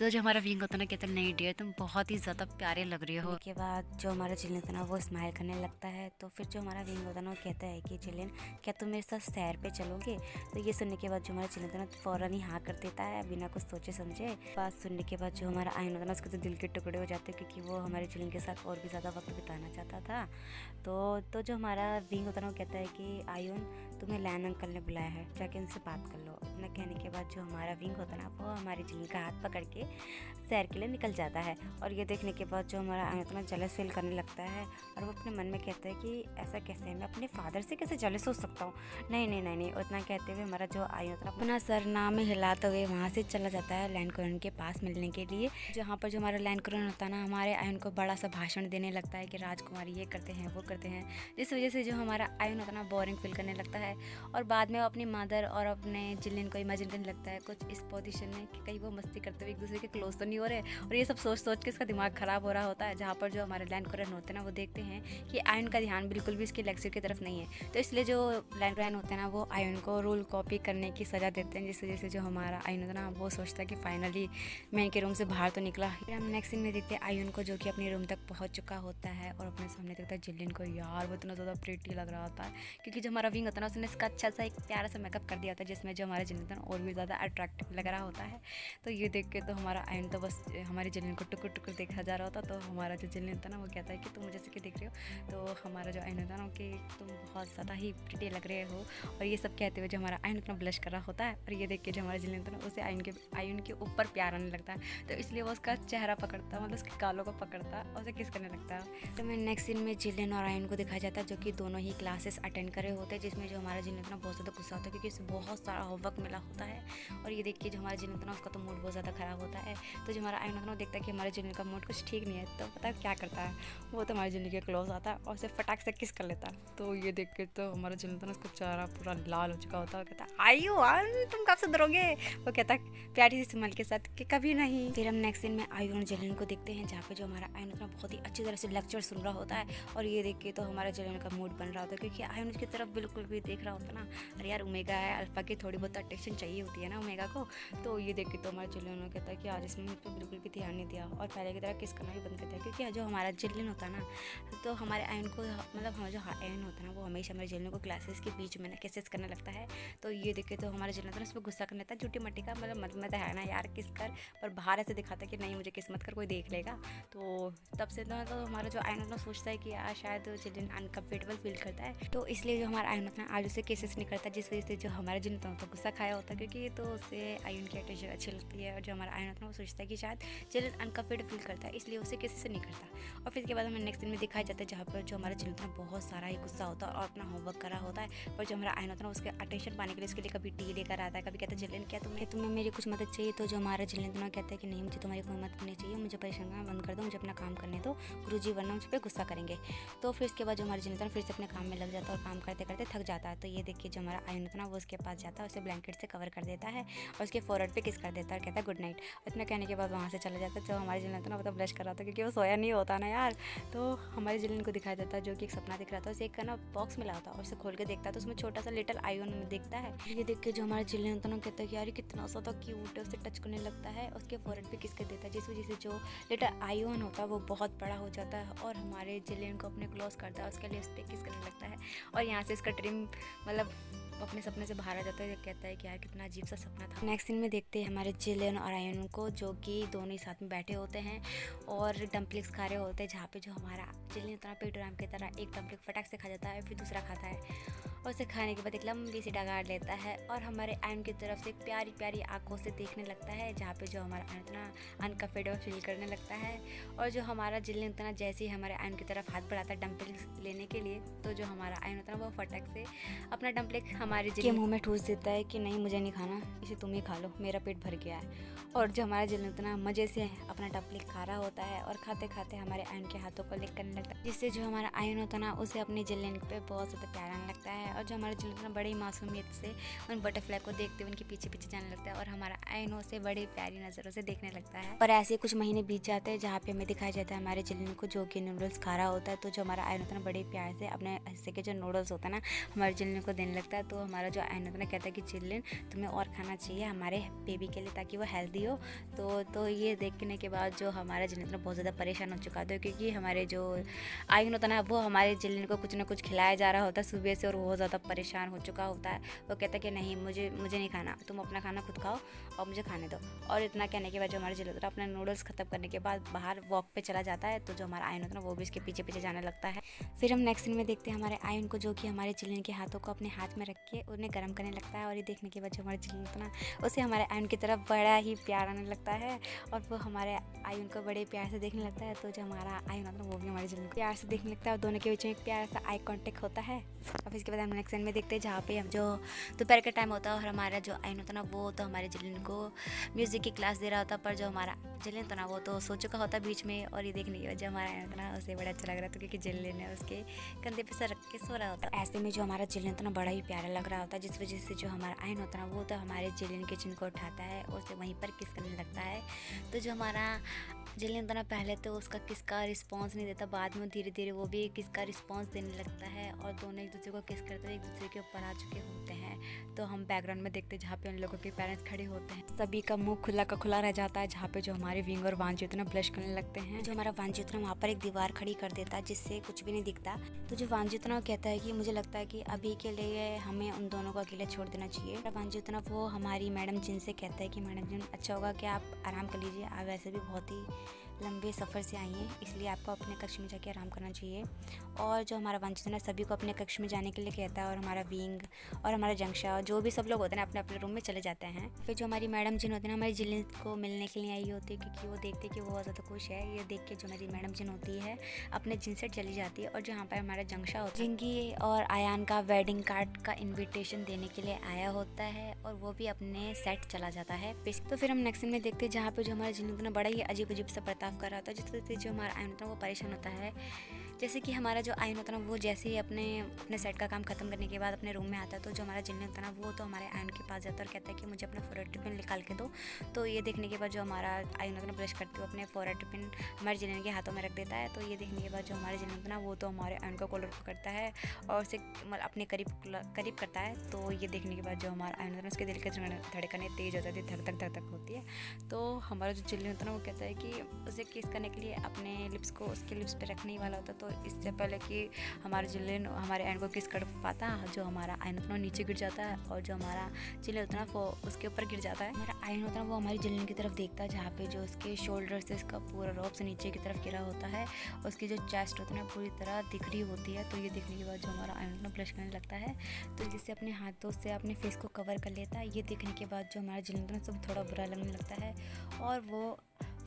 जो हमारा विंग होता है ना कहता है नहीं डियर तुम बहुत ही ज़्यादा प्यारे लग रही हो। उसके बाद जो हमारा जिलेन होता है ना वो स्माइल करने लगता है। तो फिर जो हमारा विंग होता है ना वो कहता है कि जिलेन क्या तुम मेरे साथ सैर पे चलोगे। तो ये सुनने के बाद जो हमारा जिलेन होता है ना फ़ौरन ही हाँ कर देता है बिना कुछ सोचे समझे। बात सुनने के बाद जो हमारा आयन होता है ना उसके तो दिल के टुकड़े हो जाते हैं, क्योंकि वो हमारे जिलेन के साथ और भी ज़्यादा वक्त बिताना चाहता था। तो जो हमारा विंग होता है ना वो कहता है कि आयन तुम्हें लैन अंकल ने बुलाया है, जाके उनसे बात कर लो। इतना कहने के बाद जो हमारा विंग होता है ना वो हमारे जिलेन का हाथ पकड़ के सैर के लिए निकल जाता है। और ये देखने के बाद जो हमारा आयन होता है ना जेलस फील करने लगता है और वो अपने मन में कहता है कि ऐसा कैसे है, मैं अपने फादर से कैसे जेलस हो सकता हूँ। नहीं। उतना कहते हुए हमारा जो आयन होता है अपना सरनाम में हिलाते हुए वहाँ से चला जाता है लैंड क्रोन के पास मिलने के लिए। जहाँ पर जो हमारा लैंड क्रोन होता है ना हमारे आयन को बड़ा सा भाषण देने लगता है कि राजकुमारी ये करते हैं वो करते हैं, जिस वजह से जो हमारा आयन होता है ना बोरिंग फील करने लगता है। और बाद में वो अपनी मदर और अपने जिलेन को इमेजिन करने लगता है कुछ इस पोजीशन में कि कहीं वो मस्ती करते हुए एक दूसरे के क्लोज तो नहीं हो रहे। और ये सब सोच के इसका दिमाग ख़राब हो रहा होता है। जहाँ पर जो हमारे लैंड क्रोन होते हैं ना वो देखते हैं कि आयन का ध्यान बिल्कुल भी इसकी लेक्चर की तरफ नहीं है। तो इसलिए जो लैंड क्रोन होते हैं ना वो आयन को रूल कॉपी करने की सज़ा देते हैं, जिस वजह से जो हमारा आयन होता है ना वो सोचता है कि फाइनली मैं इनके रूम से बाहर तो निकला। फिर हम नेक्स्ट सीन में देखते हैं आयन को जो कि अपने रूम तक पहुँच चुका होता है और अपने सामने देखता है जिलेन को। यार वो इतना ज़्यादा प्रिटी लग रहा होता है, क्योंकि जो हमारा विंग होता है ना उसने इसका अच्छा सा एक प्यारा सा मेकअप कर दिया होता है जिसमें जो हमारा जिलिन था और भी ज़्यादा अट्रैक्टिव लग रहा होता है। तो ये देख के तो हमारा आयन तो बस हमारे जिलिन को टुकुर टुकुर देखा जा रहा होता। तो हमारा जो जिलिन था ना वो कहता है कि तुम मुझे से क्यों देख रहे हो। तो हमारा जो आयन था ना कि तुम बहुत ज़्यादा ही प्रिटी लग रहे हो, और ये सब कहते हुए जो हमारा आयन इतना ब्लश कर रहा होता है। और ये देख के जो हमारा जिलिन था ना उसे आयन के ऊपर प्यार आने लगता है। तो इसलिए वो उसका चेहरा पकड़ता, मतलब उसके गालों को पकड़ता और उसे किस करने लगता है। तो मैं नेक्स्ट सीन में जिलिन और आयन को दिखाया जाता है जो कि दोनों ही क्लासेस अटेंड करे होते हैं, जिसमें जो हमारा जिलिन था बहुत ज़्यादा गुस्सा होता है क्योंकि उसे बहुत सारा होमवर्क मिला होता है। और ये देख के जो हमारा जिलिन था उसका तो मूड बहुत ज़्यादा ख़राब होता है। तो जो हमारा आयन था देखता है कि हमारे जिलिन का मूड कुछ ठीक नहीं है, तो पता है क्या करता है, वो तो हमारे जिलिन के क्लोज आता है और उसे फटाक से किस कर लेता है। तो ये देख के तो हमारा जिलिन था उसका चेहरा पूरा लाल हो चुका होता है और कहता है आयु तुम कब से डरोगे। वो कहता है प्यारी सी स्माइल के साथ कि कभी नहीं। फिर हम नेक्स्ट सीन में आयु और जिलिन को देखते हैं जहाँ पे जो हमारा आयन बहुत ही अच्छी तरह से लेक्चर सुन रहा होता है। और ये देख के तो हमारा जिलिन का मूड बन रहा होता है क्योंकि आयन की तरफ बिल्कुल भी देख रहा होता ना, अरे यार ओमेगा है, अल्फा की थोड़ी बहुत अटेंशन चाहिए होती है ना ओमेगा को। तो ये देख के तो हमारा जिलिन कहता है कि आज इसमें मुझ पर बिल्कुल भी ध्यान नहीं दिया और पहले की तरह किस करना भी बंद कर दिया। क्योंकि जो हमारा जिलिन होता है ना, तो हमारे आयन को मतलब हमारा जो आयन होता है ना वो हमेशा हमारे जिलिन को क्लासेस के बीच में ना किसेस करने लगता है। तो ये देख के तो हमारा जिलिन था उस पर गुस्सा करने लगता है, झूठी मट्टी का मतलब मत है ना यार किस कर, पर बाहर ऐसे दिखाता है कि नहीं मुझे किस मत कर, कोई देख लेगा। तो तब से तो हमारा जो आयन होता सोचता है कि यार शायद जिलिन अनकम्फर्टेबल फील करता है। तो इसलिए जो हमारा आयन होता है आज उसे केसेस नहीं करता, जिस वजह से जो हमारा जिलिन होता है गुस्सा खाया होता है क्योंकि तो उससे आयन की अटेंशन अच्छी लगती है। और जो हमारा आयन होता है वो सोचता है कि शायद जिलिन अनकम्फर्टेबल फील करता है, इसलिए उसे किसी से नहीं करता। और फिर इसके बाद हमें नेक्स्ट दिन में दिखाया जाता है जहाँ पर जो हमारा जिलिन होता है बहुत सारा ही गुस्सा होता है और अपना होमवर्क कर रहा होता है। और जो हमारा आयन होता है उसके अटेंशन पाने के लिए उसके लिए कभी टी लेकर आता है, कभी कहता है जिलिन क्या तुम्हें मेरी कुछ मदद चाहिए। तो जो हमारा जिलिन कहता है कि नहीं मुझे तुम्हारी कोई मदद नहीं चाहिए, मुझे परेशान करना बंद कर दो, मुझे अपना काम करने दो गुरुजी, वरना मुझ पर गुस्सा करेंगे। तो फिर इसके बाद जो हमारा जिलिन फिर से अपने काम में लग जाता है और काम करते करते थक जाता है। तो ये देखिए जो हमारा आयन होता है वो उसके पास जाता है, उसे ब्लैंकेट से कवर कर देता है और उसके फोरहेड पे किस कर देता है और कहता है गुड नाइट। इतना कहने के बाद वहाँ से चला जाता है। जो हमारे जिलिन होता है वो तो ब्लश कर रहा था क्योंकि वो सोया नहीं होता ना यार। तो हमारे जिलिन को दिखाया जाता है जो कि एक सपना दिख रहा था, उसे एक ना बॉक्स मिला होता है और उसे खोल के देखता है तो उसमें छोटा सा लिटिल आयन दिखता है। ये देख के जो हमारा जिलिन होता है कहता है कि यार कितना सा क्यूट है, उसे टच करने लगता है, उसके फोरहेड पे किस कर देता है, जिस वजह से जो लिटिल आयन होता है वो बहुत बड़ा हो जाता है और हमारे जिलिन को अपने क्लोज करता है, उसके लिप्स पे किस करने लगता है। और यहाँ से इसका ड्रीम मतलब अपने सपने से बाहर आ जाता है, कहता है कि यार कितना अजीब सा सपना था। नेक्स्ट सीन में देखते हैं हमारे जिलिन और आयन को जो कि दोनों ही साथ में बैठे होते हैं और डम्पलिंग्स खा रहे होते हैं, जहाँ पे जो हमारा जिलिन इतना पेट राम की तरह एक डम्पलिंग फटाक से खा जाता है, फिर दूसरा खाता है और उसे खाने के बाद एक लंबी सी डगार लेता है और हमारे आयन की तरफ से एक प्यारी प्यारी आंखों से देखने लगता है, जहाँ पे जो हमारा आयन इतना अनकम्फर्टेबल फील करने लगता है। और जो हमारा जिलिन इतना जैसे ही हमारे आयन की तरफ हाथ बढ़ाता है डम्पलिंग्स लेने के लिए, तो जो हमारा आयन होता है वो फटक से अपना डम्पलिंग हमारे जिलिन के मुंह में ठूस देता है कि नहीं मुझे नहीं खाना, इसे तुम ही खा लो, मेरा पेट भर गया है। और जो हमारा जिलिन इतना मज़े से अपना डम्पलिंग खा रहा होता है और खाते खाते हमारे आयन के हाथों को लिक करने लगता है, जिससे जो हमारा आयन होता है ना उसे अपने जिलिन पे बहुत ज़्यादा प्यार आने लगता है। और जो हमारा जिलिन बड़ी मासूमियत से उन बटरफ्लाई को देखते हुए उनके पीछे पीछे जाने लगता है और हमारा आयन उसे बड़ी प्यारी नज़रों से देखने लगता है। पर ऐसे कुछ महीने बीत जाते हैं जहाँ पे हमें दिखाया जाता है हमारे जिलिन को जो कि नूडल्स खा रहा होता है। तो जो हमारा आयन होता है ना बड़े प्यार से अपने हिस्से के जो नूडल्स होता है ना हमारे जिलिन को देने लगता है। तो हमारा जो आयन होता है ना कहता है कि जिलिन तुम्हें और खाना चाहिए हमारे बेबी के लिए ताकि वो हेल्दी हो। तो ये देखने के बाद जो हमारा जिलिन बहुत ज़्यादा परेशान हो चुका था क्योंकि हमारे जो आयन होता है ना वो हमारे जिलिन को कुछ ना कुछ खिलाया जा रहा होता है सुबह से और बहुत ज़्यादा परेशान हो चुका होता है। वो कहता है कि नहीं मुझे नहीं खाना, तुम अपना खाना खुद खाओ और मुझे खाने दो। और इतना कहने के बाद जो हमारा जिलिन होता है अपना नूडल्स ख़त्म करने के बाद बाहर वॉक पे चला जाता है। तो जो हमारा आयन होता है ना वो भी इसके पीछे पीछे जाने लगता है। फिर हम नेक्स्ट सीन में देखते हैं हमारे आयन को जो कि हमारे जिलिन के हाथों को अपने हाथ में रख के उन्हें गर्म करने लगता है। और ये देखने के बाद जो हमारे जिलिन होता है ना उसे हमारे आयन की तरफ बड़ा ही प्यार आने लगता है और वो हमारे आयन को बड़े प्यार से देखने लगता है। तो जो हमारा आयन होता है वो भी हमारे जिलिन को प्यार से देखने लगता है और दोनों के बीच में एक प्यारा सा आई कॉन्टेक्ट होता है। अब इसके बाद हम नेक्स्ट सीन में देखते हैं जहाँ पे हम जो दोपहर का टाइम होता है और हमारा जो आयन होता है ना वो तो हमारे जिलिन को म्यूज़िक की क्लास दे रहा होता है, पर जो हमारा जिलिन होता ना वो तो सो चुका होता बीच में। और ये देखने के बाद जो हमारा आयन होता ना उसे बड़ा अच्छा लग रहा था क्योंकि जिलिन ने उसके कंधे पे सर रख के सो रहा होता। ऐसे में जो हमारा जिलिन होता ना बड़ा ही प्यारा लग रहा होता है, जिस वजह से जो हमारा आयन होता ना वो तो हमारे जिलिन के चिन को उठाता है और उसे वहीं पर किस करने लगता है। तो जो हमारा जिलिन होता ना पहले तो उसका किस का रिस्पॉन्स नहीं देता, बाद में धीरे धीरे वो भी किस का रिस्पॉन्स देने लगता है और दोनों एक दूसरे को किस कर करते हुए एक दूसरे के ऊपर आ चुके होते हैं। तो हम बैकग्राउंड में देखते हैं जहाँ पे उन लोगों के पेरेंट्स खड़े होते हैं। सभी का मुंह खुला का खुला रह जाता है, जहाँ पे जो हमारे विंग और वांजुतना ब्लश करने लगते हैं। जो हमारा वांजुतना वहाँ पर एक दीवार खड़ी कर देता है जिससे कुछ भी नहीं दिखता। तो जो वांजुतना कहता है कि मुझे लगता है कि अभी के लिए हमें उन दोनों को अकेले छोड़ देना चाहिए। वांजुतना वो हमारी मैडम जिन से कहता है कि मैडम जिन अच्छा होगा कि आप आराम कर लीजिए, आप वैसे भी बहुत ही लंबे सफ़र से आई हैं, इसलिए आपको अपने कक्ष में जाके आराम करना चाहिए। और जो हमारा वांजुतना सभी को अपने कक्ष में जाने के लिए कहता है और हमारा विंग और हमारा जंक्शा जो भी सब लोग होते हैं अपने अपने रूम में चले जाते हैं। फिर जो हमारी मैडम जिन होती है हमारी जिलिन को मिलने के लिए आई होती है, क्योंकि वो देखते कि वो बहुत ज़्यादा खुश है। ये देख के जो हमारी मैडम जिन होती है अपने जिन से चली जाती है। और जहाँ पर हमारा जंक्शा होता है जिंगी और आयान का वेडिंग कार्ड का इन्विटेशन देने के लिए आया होता है और वो भी अपने सेट चला जाता है। तो फिर हम नेक्स्ट सीन में देखते हैं जहाँ पे जो हमारा जिन होता है बड़ा ही अजीब अजीब सा बर्ताव कर रहा होता है, जिससे जो हमारा आयन होता है वो परेशान होता है। जैसे कि हमारा जो आयन होता है ना वो जैसे ही अपने सेट का काम खत्म करने के बाद अपने रूम में आता है, तो जो हमारा जिन होता है ना वो तो हमारे आयन के पास जाता है और कहता है कि मुझे अपना फोरहेड पिन निकाल के दो। तो ये देखने के बाद जो हमारा आयन होता है ना ब्रश करते हुए अपने फोरहेड पिन हमारे जिन के हाथों में रख देता है। तो ये देखने के बाद जो हमारे जिन होता है ना वो तो हमारे आयन का कॉलर पकड़ता है और उसे अपने करीब करता है। तो ये देखने के बाद जो हमारा आयन होता है ना उसके दिल के धड़कनें तेज़ हो जाती है, धक धक होती है। तो हमारा जो जिन होता है ना वो कहता है कि उसे किस करने के लिए अपने लिप्स को उसके लिप्स पे रखने ही वाला होता। तो इससे पहले कि हमारा जिलेन हमारे आयन को किस कर पाता, जो हमारा आयन होता है नीचे गिर जाता है और जो हमारा जिलेन होता है वो उसके ऊपर गिर जाता है। हमारा आयन होता है वो हमारी जिलेन की तरफ देखता है, जहाँ पे जो उसके शोल्डर से इसका पूरा रोप से नीचे की तरफ गिरा होता है। उसकी जो चेस्ट होता है ना पूरी तरह दिख रही होती है। तो ये देखने के बाद जो हमारा आयन होता है ब्लश करने लगता है, तो जिससे अपने हाथों से अपने फेस को कवर कर लेता है। ये देखने के बाद जो हमारा जिलेन होता है सब थोड़ा बुरा लगने लगता है और वो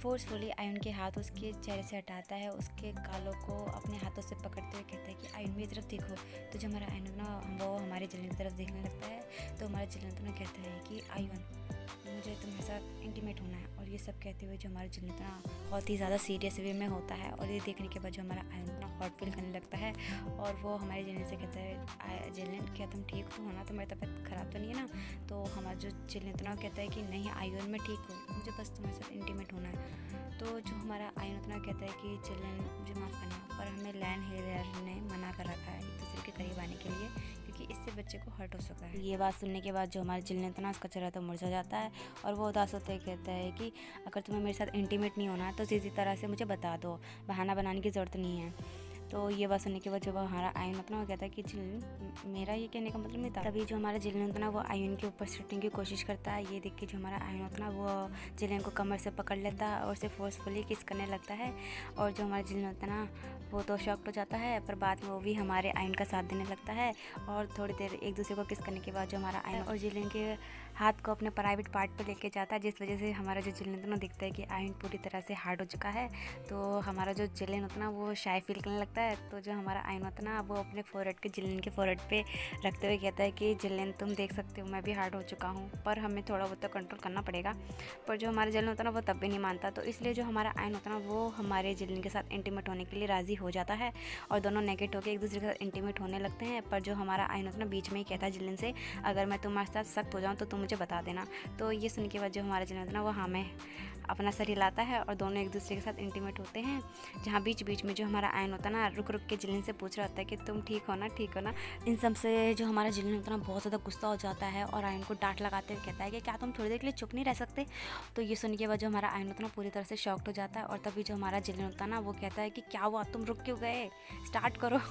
फोर्सफुली आयन के हाथ उसके चेहरे से हटाता है, उसके गालों को अपने हाथों से पकड़ते हुए कहता है कि आयन मेरी तरफ देखो। तो जो हमारा आयन ना वो हमारे जिलेन की तरफ देखने लगता है। तो हमारा जिलेन ना कहता है कि आयन मुझे तुम्हारे साथ इंटीमेट होना है। और ये सब कहते हुए जो हमारा जिलेन ना बहुत ही ज़्यादा सीरियस वे में होता है। और ये देखने के बाद जो हमारा आयन ना हॉट फील करने लगता है और वो हमारे जिलेन से कहता है जिलेन क्या तुम ठीक हो ना, तुम्हारी तबीयत ख़राब तो नहीं है ना। तो हमारा जो जिलेन ना कहता है कि नहीं आयन मैं ठीक हूँ, मुझे बस तुम्हारे साथ इंटीमेट होना है। तो जो हमारा आयन उतना कहता है कि चिल्ड्रन मुझे माफ़ करना, पर हमें लैन हेयर ने मना कर रखा है एक दूसरे के करीब आने के लिए, क्योंकि इससे बच्चे को हर्ट हो सकता है। ये बात सुनने के बाद जो हमारे चिल्ड्रन था ना उसका चेहरा तो मुरझा जाता है और वो उदास होते हुए कहता है कि अगर तुम्हें मेरे साथ इंटीमेट नहीं होना तो सीधी तरह से मुझे बता दो, बहाना बनाने की ज़रूरत नहीं है। तो ये बात सुनने के बाद जब हमारा आयन होता ना वो कहता है कि जिलन मेरा ये कहने का मतलब नहीं था। तभी जो हमारा जिलन होता ना वो आयन के ऊपर सिटने की कोशिश करता है। ये देख के जो हमारा आयन होता ना वो जिलन को कमर से पकड़ लेता है और उसे फोर्सफुली किस करने लगता है। और जो हमारा जिलन होता ना वो तो शॉक्ड हो जाता है, पर बाद में वो भी हमारे आयन का साथ देने लगता है। और थोड़ी देर एक दूसरे को किस करने के बाद जो हमारा आयन और जिलन के हाथ को अपने प्राइवेट पार्ट पर लेके जाता है, जिस वजह से हमारा जो जिलन होता ना दिखता है कि आयन पूरी तरह से हार्ड हो चुका है। तो हमारा जो जिलन होता ना वो शाय फील करने लगता है। तो जो हमारा आयन होता ना वो अपने फोरहेड के जिलन के फोरहेड पे रखते हुए कहता है कि जिलन तुम देख सकते हो मैं भी हार्ड हो चुका हूँ, पर हमें थोड़ा बहुत तो कंट्रोल करना पड़ेगा। पर जो हमारा जिलन होता ना वो तब भी नहीं मानता। तो इसलिए जो हमारा आयन होता ना वो हमारे जिलन के साथ इंटीमेट होने के लिए राज़ी हो जाता है और दोनों नेगेट होकर एक दूसरे के साथ इंटीमेट होने लगते हैं। पर जो हमारा आयन होता ना बीच में ही कहता है जिलन से, अगर मैं तुम्हारे साथ सख्त हो जाऊँ तो तुम मुझे बता देना। तो ये सुन के बाद जो हमारा जिलन होता ना वो हमें अपना सर हिलाता है और दोनों एक दूसरे के साथ इंटीमेट होते हैं। जहाँ बीच बीच में जो हमारा आयन होता ना रुक रुक के जिलन से पूछ रहा होता है कि तुम ठीक हो ना, ठीक हो ना। इन सब से जो हमारा जिलन होता ना बहुत ज़्यादा गुस्सा हो जाता है और आयन को डांट लगाते हुए कहता है कि क्या तुम थोड़ी देर के लिए चुप नहीं रह सकते। तो ये सुन के बाद जो हमारा आयन होता ना पूरी तरह से शॉक्ड हो जाता है। और तभी जो हमारा जिलन होता ना वो कहता है कि क्या हुआ, तुम रुक क्यों गए, स्टार्ट करो।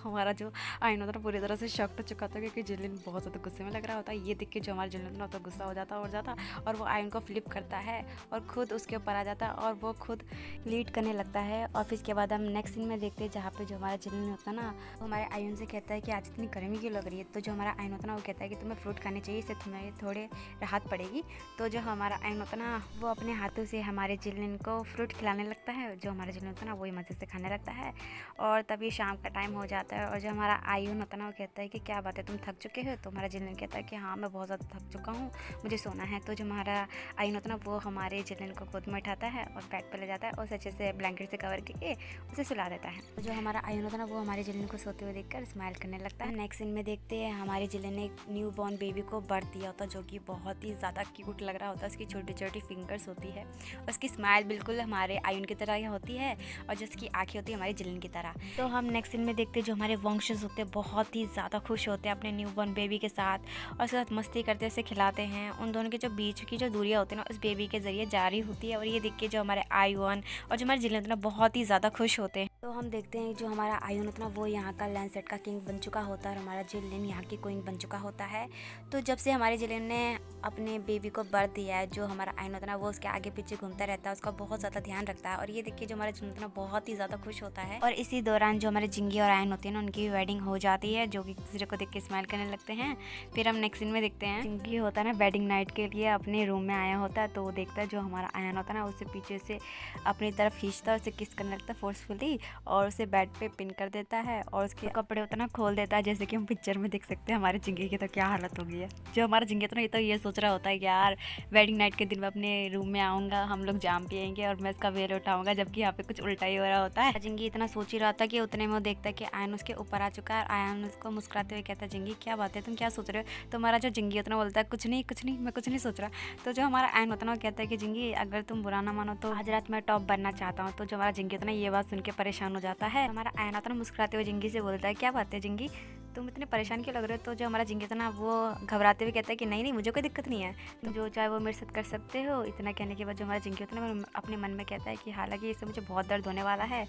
हमारा जो आयन होता है पूरी तरह से शॉक्ड हो चुका था, क्योंकि जिलिन बहुत ज़्यादा गुस्से में लग रहा होता है। ये देख के जो हमारा जिलिन होता है गुस्सा हो जाता और वो आयन को फ्लिप करता है और खुद उसके ऊपर आ जाता है और वो खुद लीड करने लगता है। और फिर इसके बाद हम नेक्स्ट सीन में देखते हैं जहाँ पे जो हमारा जिलिन होता है ना वो हमारे आयन से कहता है कि आज इतनी गर्मी क्यों लग रही है। तो जो हमारा आयन होता है ना वो कहता है कि तुम्हें फ्रूट खाने चाहिए, इससे तुम्हें थोड़े राहत पड़ेगी। तो जो हमारा आयन होता है ना वो अपने हाथों से हमारे जिलिन को फ्रूट खिलाने लगता है। जो हमारा जिलिन होता है ना वही मज़े से खाने लगता है। और तभी शाम का टाइम हो जाता है और जो हमारा आयन होता ना वो कहता है कि क्या बात है तुम थक चुके हो। तो हमारा जिलन कहता है कि हाँ मैं बहुत ज़्यादा थक चुका हूँ, मुझे सोना है। तो जो हमारा आयन होता ना वो हमारे जिलन को गोद में उठाता है और बेड पर ले जाता है और उसे अच्छे से ब्लैंकेट से कवर करके उसे सुला देता है। तो जो हमारा आयन होता ना वो हमारे जिलन को सोते हुए देखकर स्माइल करने लगता है। नेक्स्ट सीन में देखते हैं हमारे जिलन ने एक न्यू बॉर्न बेबी को बर्थ दिया होता, जो कि बहुत ही ज़्यादा क्यूट लग रहा होता है। उसकी छोटी छोटी फिंगर्स होती है, उसकी स्माइल बिल्कुल हमारे आयन की तरह होती है और जिसकी आँखें होती है हमारे जिलन की तरह। तो हम नेक्स्ट सीन में देखते हैं जो हमारे वंशज होते हैं बहुत ही ज़्यादा खुश होते हैं अपने न्यूबॉर्न बेबी के साथ, और उसके साथ मस्ती करते उसे खिलाते हैं। उन दोनों के जो बीच की जो दूरियाँ होती है ना, उस बेबी के ज़रिए जारी होती है। और ये देख के जो हमारे आयुन और जो हमारे जिलेन होते हैं ना, बहुत ही ज़्यादा खुश होते हैं। तो हम देखते हैं जो हमारा आयुन होता है ना, वो यहाँ का लैंडसेट का किंग बन चुका होता है और हमारा जिलेन यहाँ की क्वीन बन चुका होता है। तो जब से हमारे जिलेन ने अपने बेबी को बर्थ दिया है, जो हमारा आयुन होता है ना, वो उसके आगे पीछे घूमता रहता है, उसका बहुत ज़्यादा ध्यान रखता है। और ये देखिए जो हमारा जिलेन होता है ना, बहुत ही ज़्यादा खुश होता है। और इसी दौरान जो हमारे जिंगी और आयन होती है ना, उनकी वेडिंग हो जाती है, जो कि एक दूसरे को देख के स्माइल करने लगते हैं। फिर हम नेक्स्ट सीन में देखते हैं जिंगी होता है ना, वेडिंग नाइट के लिए अपने रूम में आया होता है। तो वो देखता है जो हमारा आयन होता है ना, उसे पीछे से अपनी तरफ खींचता है, उसे किस करने लगता है फोर्सफुली, और उसे बेड पे पिन कर देता है और उसके कपड़े होता है ना खोल देता है, जैसे कि हम पिक्चर में देख सकते हैं। हमारे जिंगी की तो क्या हालत हो गई है। जो हमारा जिंगी होता है ना, ये तो ये सोच रहा होता है कि यार वेडिंग नाइट के दिन मैं अपने रूम में आऊँगा, हम लोग जाम पियेंगे और मैं इसका वेल उठाऊंगा, जबकि यहाँ पे कुछ उल्टा ही हो रहा होता है। जिंगी इतना सोच ही रहा था कि उतने में वो देखता है कि आयन उसके ऊपर आ चुका है। आयन उसको मुस्कुराते हुए कहता है, जिंगी क्या बात है, तुम क्या सोच रहे हो? तो हमारा जो जिंगी होता है बोलता है, कुछ नहीं कुछ नहीं, मैं कुछ नहीं सोच रहा। तो जो हमारा आयन होता है ना, वो कहता है कि जिंगी अगर तुम बुरा ना मानो तो आज रात मैं टॉप बनना चाहता हूँ। तो जो हमारा जिंगी होता है ना, ये बात सुन के परेशान हो जाता है। हमारा आयन होता है ना, मुस्कुराते हुए जिंगी से बोलता है, क्या बात है जिंगी, तुम इतने परेशान क्यों लग रहे हो? तो जो हमारा जिंगी था ना, वो घबराते हुए कहता है कि नहीं नहीं, मुझे कोई दिक्कत नहीं है, तुम जो चाहे वो मेरे साथ कर सकते हो। इतना कहने के बाद जो हमारा जिंगी होता है ना, अपने मन में कहता है कि हालांकि इससे मुझे बहुत दर्द होने वाला है,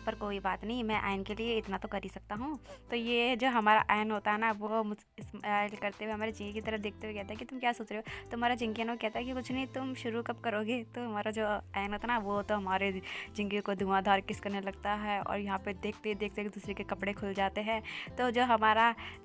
पर कोई बात नहीं, मैं आयन के लिए इतना तो कर ही सकता हूँ। तो ये जो हमारा आयन होता है ना, वो स्माइल करते हुए हमारे जिंगी की तरफ देखते हुए कहता है कि तुम क्या सोच रहे हो? तो हमारा जिंगी ना कहता है कि कुछ नहीं, तुम शुरू कब करोगे? तो हमारा जो आयन होता है ना, वो तो हमारे जिंगी को धुआंधार किस करने लगता है, और यहाँ पे देखते देखते एक दूसरे के कपड़े खुल जाते हैं। तो जो हमारा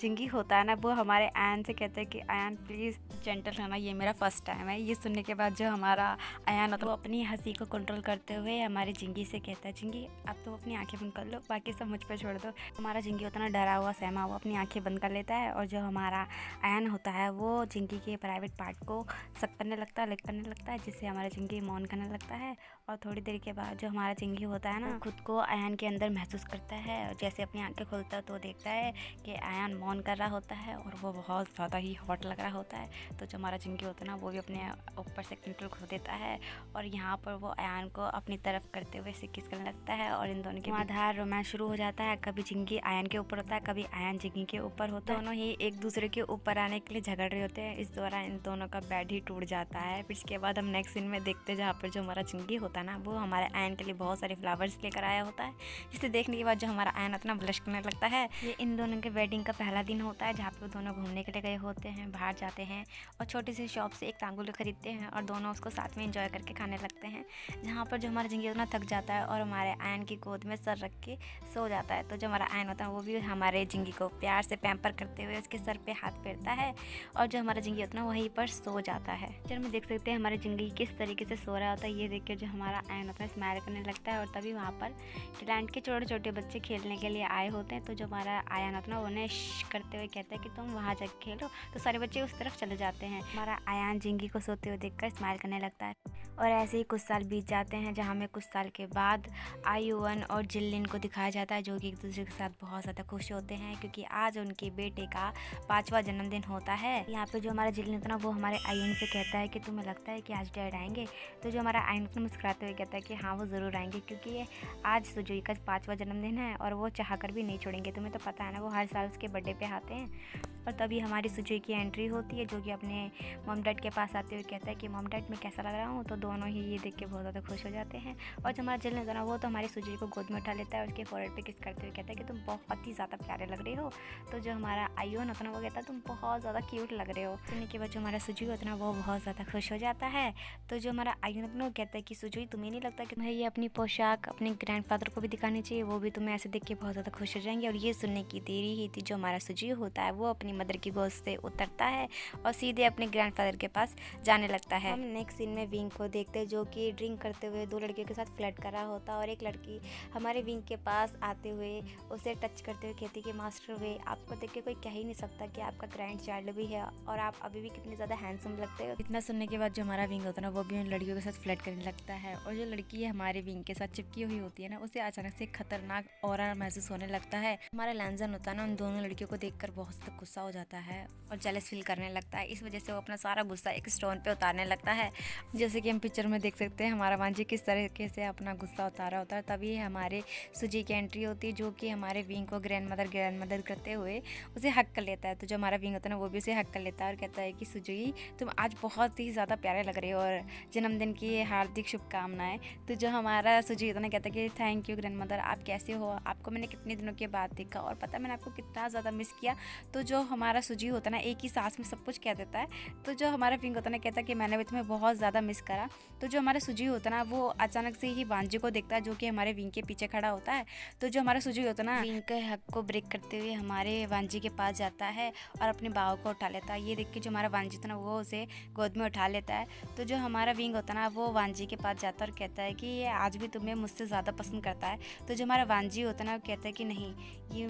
जिंगी होता है ना, वो हमारे आयन से कहता है कि आयन प्लीज़ जेंटल रहना, ये मेरा फर्स्ट टाइम है। ये सुनने के बाद जो हमारा आयन होता है, वो अपनी हंसी को कंट्रोल करते हुए हमारे जिंगी से कहता है, जिंगी अब तो अपनी आंखें बंद कर लो, बाकी सब मुझ पर छोड़ दो। हमारा जिंगी होता है ना, डरा हुआ सहमा हुआ अपनी आंखें बंद कर लेता है। और जो हमारा आयन होता है, वो जिंगी के प्राइवेट पार्ट को सक करने लगता है, लिक करने लगता है, जिससे हमारा जिंगी मौन करने लगता है। और थोड़ी देर के बाद जो हमारा जिंगी होता है ना, खुद को आयन के अंदर महसूस करता है। जैसे अपनी आंखें खोलता है तो देखता है कि आयन मौन कर रहा होता है और वो बहुत ज़्यादा ही हॉट लग रहा होता है। तो जो हमारा जिंगी होता है ना, वो भी अपने ऊपर से कंट्रोल खो देता है और यहाँ पर वो आयन को अपनी तरफ करते हुए से किस करने लगता है। और इन दोनों के आधार रोमांस शुरू हो जाता है। कभी जिंगी आयन के ऊपर होता है, कभी आयन जिंगी के ऊपर होता है। दोनों ही एक दूसरे के ऊपर आने के लिए झगड़ रहे होते हैं। इस दौरान इन दोनों का बेड ही टूट जाता है। फिर इसके बाद हम नेक्स्ट सीन में देखते हैं, जहाँ पर जो हमारा जिंगी होता है ना, वो हमारे आयन के लिए बहुत सारे फ्लावर्स लेकर आया होता है, जिसे देखने के बाद जो हमारा आयन इतना ब्लश करने लगता है। ये इन दोनों के वेडिंग का पहला दिन होता है, जहाँ पे दोनों घूमने के लिए गए होते हैं, बाहर जाते हैं और छोटी सी शॉप से एक तांगुल खरीदते हैं और दोनों उसको साथ में एंजॉय करके खाने लगते हैं। जहाँ पर जो हमारा जिंगी उतना थक जाता है और हमारे आयन की गोद में सर रख के सो जाता है। तो जो हमारा आयन होता है, वो भी हमारे जिंगी को प्यार से पैम्पर करते हुए उसके सर पे हाथ फेरता है और जो हमारा जिंगी होता है वहीं पर सो जाता है। चल में देख सकते हैं हमारे जिंगी किस तरीके से सो रहा होता है। ये देख के जो हमारा आयन होता है स्माइल करने लगता है और तभी वहाँ पर लैंड के छोटे छोटे बच्चे खेलने के लिए आए होते हैं। तो जो हमारा आयन होता है ना, उन्हें करते हुए कहता है कि तुम वहाँ जाकर खेलो। तो सारे बच्चे उस तरफ चले जाते हैं। हमारा आयन जिंगी को सोते हुए देखकर स्माइल करने लगता है। और ऐसे ही कुछ साल बीत जाते हैं, जहाँ हमें कुछ साल के बाद आयुवन और जिल्लिन को दिखाया जाता है, जो कि एक दूसरे के साथ बहुत ज़्यादा खुश होते हैं क्योंकि आज उनके बेटे का 5वां जन्मदिन होता है। यहाँ पे जो हमारा जिल्लिन होता है ना, वो हमारे आयुन से कहता है कि तुम्हें लगता है कि आज डैड आएंगे? तो जो हमारा आयुन होता है मुस्कुराते हुए कहता है कि हाँ, वो ज़रूर आएंगे क्योंकि ये आज सुजुई का 5वां जन्मदिन है और वो चाह कर भी नहीं छोड़ेंगे। तुम्हें तो पता है ना, वो हर साल उसके बर्थडे पे आते हैं। और तभी हमारी सुजुई की एंट्री होती है, जो कि अपने मॉम डैड के पास आते हुए कहता है कि मॉम डैड मैं कैसा लग रहा हूँ। तो दोनों ही ये देख के बहुत ज़्यादा खुश हो जाते हैं। और जो हमारा जिल्लिन होता है ना, वो तो हमारी सुजुई को गोद में उठा लेता है और उसके फोrehead पे किस करते हुए कहता है कि तुम बहुत ही ज़्यादा प्यारे लग रहे हो। तो जो हमारा आयुन होता है ना, वो कहता है तुम बहुत ज़्यादा क्यूट लग रहे हो। सुनने के बाद जो हमारा सुजुई होता है ना, वो बहुत ज़्यादा खुश हो जाता है। तो जो हमारा आयुन होता है ना, वो कहता है कि सुजुई तुम्हें नहीं लगता कि तुम्हें ये अपनी पोशाक अपने ग्रैंडफादर को भी दिखानी चाहिए? वो भी तुम्हें ऐसे देख के बहुत ज़्यादा खुश हो जाएंगे। और ये सुनने की देरी ही थी, जो हमारा सुजुई होता है वो अपनी मदर की गोद से उतरता है और सीधे अपने ग्रैंडफादर के पास जाने लगता है। हम नेक्स्ट सीन में विंग को देखते हैं, जो कि ड्रिंक करते हुए 2 लड़कियों के साथ फ्लर्ट कर रहा होता है। और एक लड़की हमारे विंग के पास आते हुए उसे टच करते हुए कहती कि मास्टर वे, आपको देख के कोई कह ही नहीं सकता कि आपका ग्रैंड चाइल्ड भी है और आप अभी भी कितने ज़्यादा हैंडसम लगते हो। इतना सुनने के बाद जो हमारा विंग होता है ना, वो भी उन लड़कियों के साथ फ्लर्ट करने लगता है। और जो लड़की हमारे विंग के साथ चिपकी हुई होती है ना, उसे अचानक से खतरनाक ऑरा महसूस होने लगता है। हमारा लैंजन होता है ना, उन दोनों लड़कियों को देखकर बहुत ज़्यादा गुस्सा हो जाता है और जेलस फील करने लगता है। इस वजह से वो अपना सारा गुस्सा एक स्टोन पे उतारने लगता है। जैसे कि हम पिक्चर में देख सकते हैं हमारा वांजी किस तरीके से अपना गुस्सा उतारा होता है। तभी हमारे सुजी की एंट्री होती है, जो कि हमारे विंग को ग्रैंड मदर करते हुए उसे हक कर लेता है। तो जो हमारा विंग होता है ना वो भी उसे हक कर लेता है और कहता है कि सुजी तुम आज बहुत ही ज़्यादा प्यारे लग रहे हो और जन्मदिन की हार्दिक शुभकामनाएं। तो जो हमारा सुजी होता है ना कहता है कि थैंक यू ग्रैंड मदर, आप कैसे हो, आपको मैंने कितने दिनों के बाद देखा और पता मैंने आपको कितना ज़्यादा मिस किया। तो जो हमारा सुजी होता है ना एक ही सांस में सब कुछ कह देता है। तो जो हमारा विंग होता है ना कहता है कि मैंने भी तुम्हें बहुत ज़्यादा मिस करा। तो जो हमारा सुजी होता है ना वो अचानक से ही वांजी को देखता है, जो कि हमारे विंग के पीछे खड़ा होता है। तो जो हमारा सुजी होता है ना विंग के हक को ब्रेक करते हुए हमारे वांजी के पास जाता है और अपने बाव को उठा लेता है। ये देख के जो हमारा वांजी होता है ना वो उसे गोद में उठा लेता है। तो जो हमारा विंग होता है ना वो वांजी के पास जाता है और कहता है कि ये आज भी तुम्हें मुझसे ज़्यादा पसंद करता है। तो जो हमारा वांजी होता है ना वो कहता है कि नहीं, ये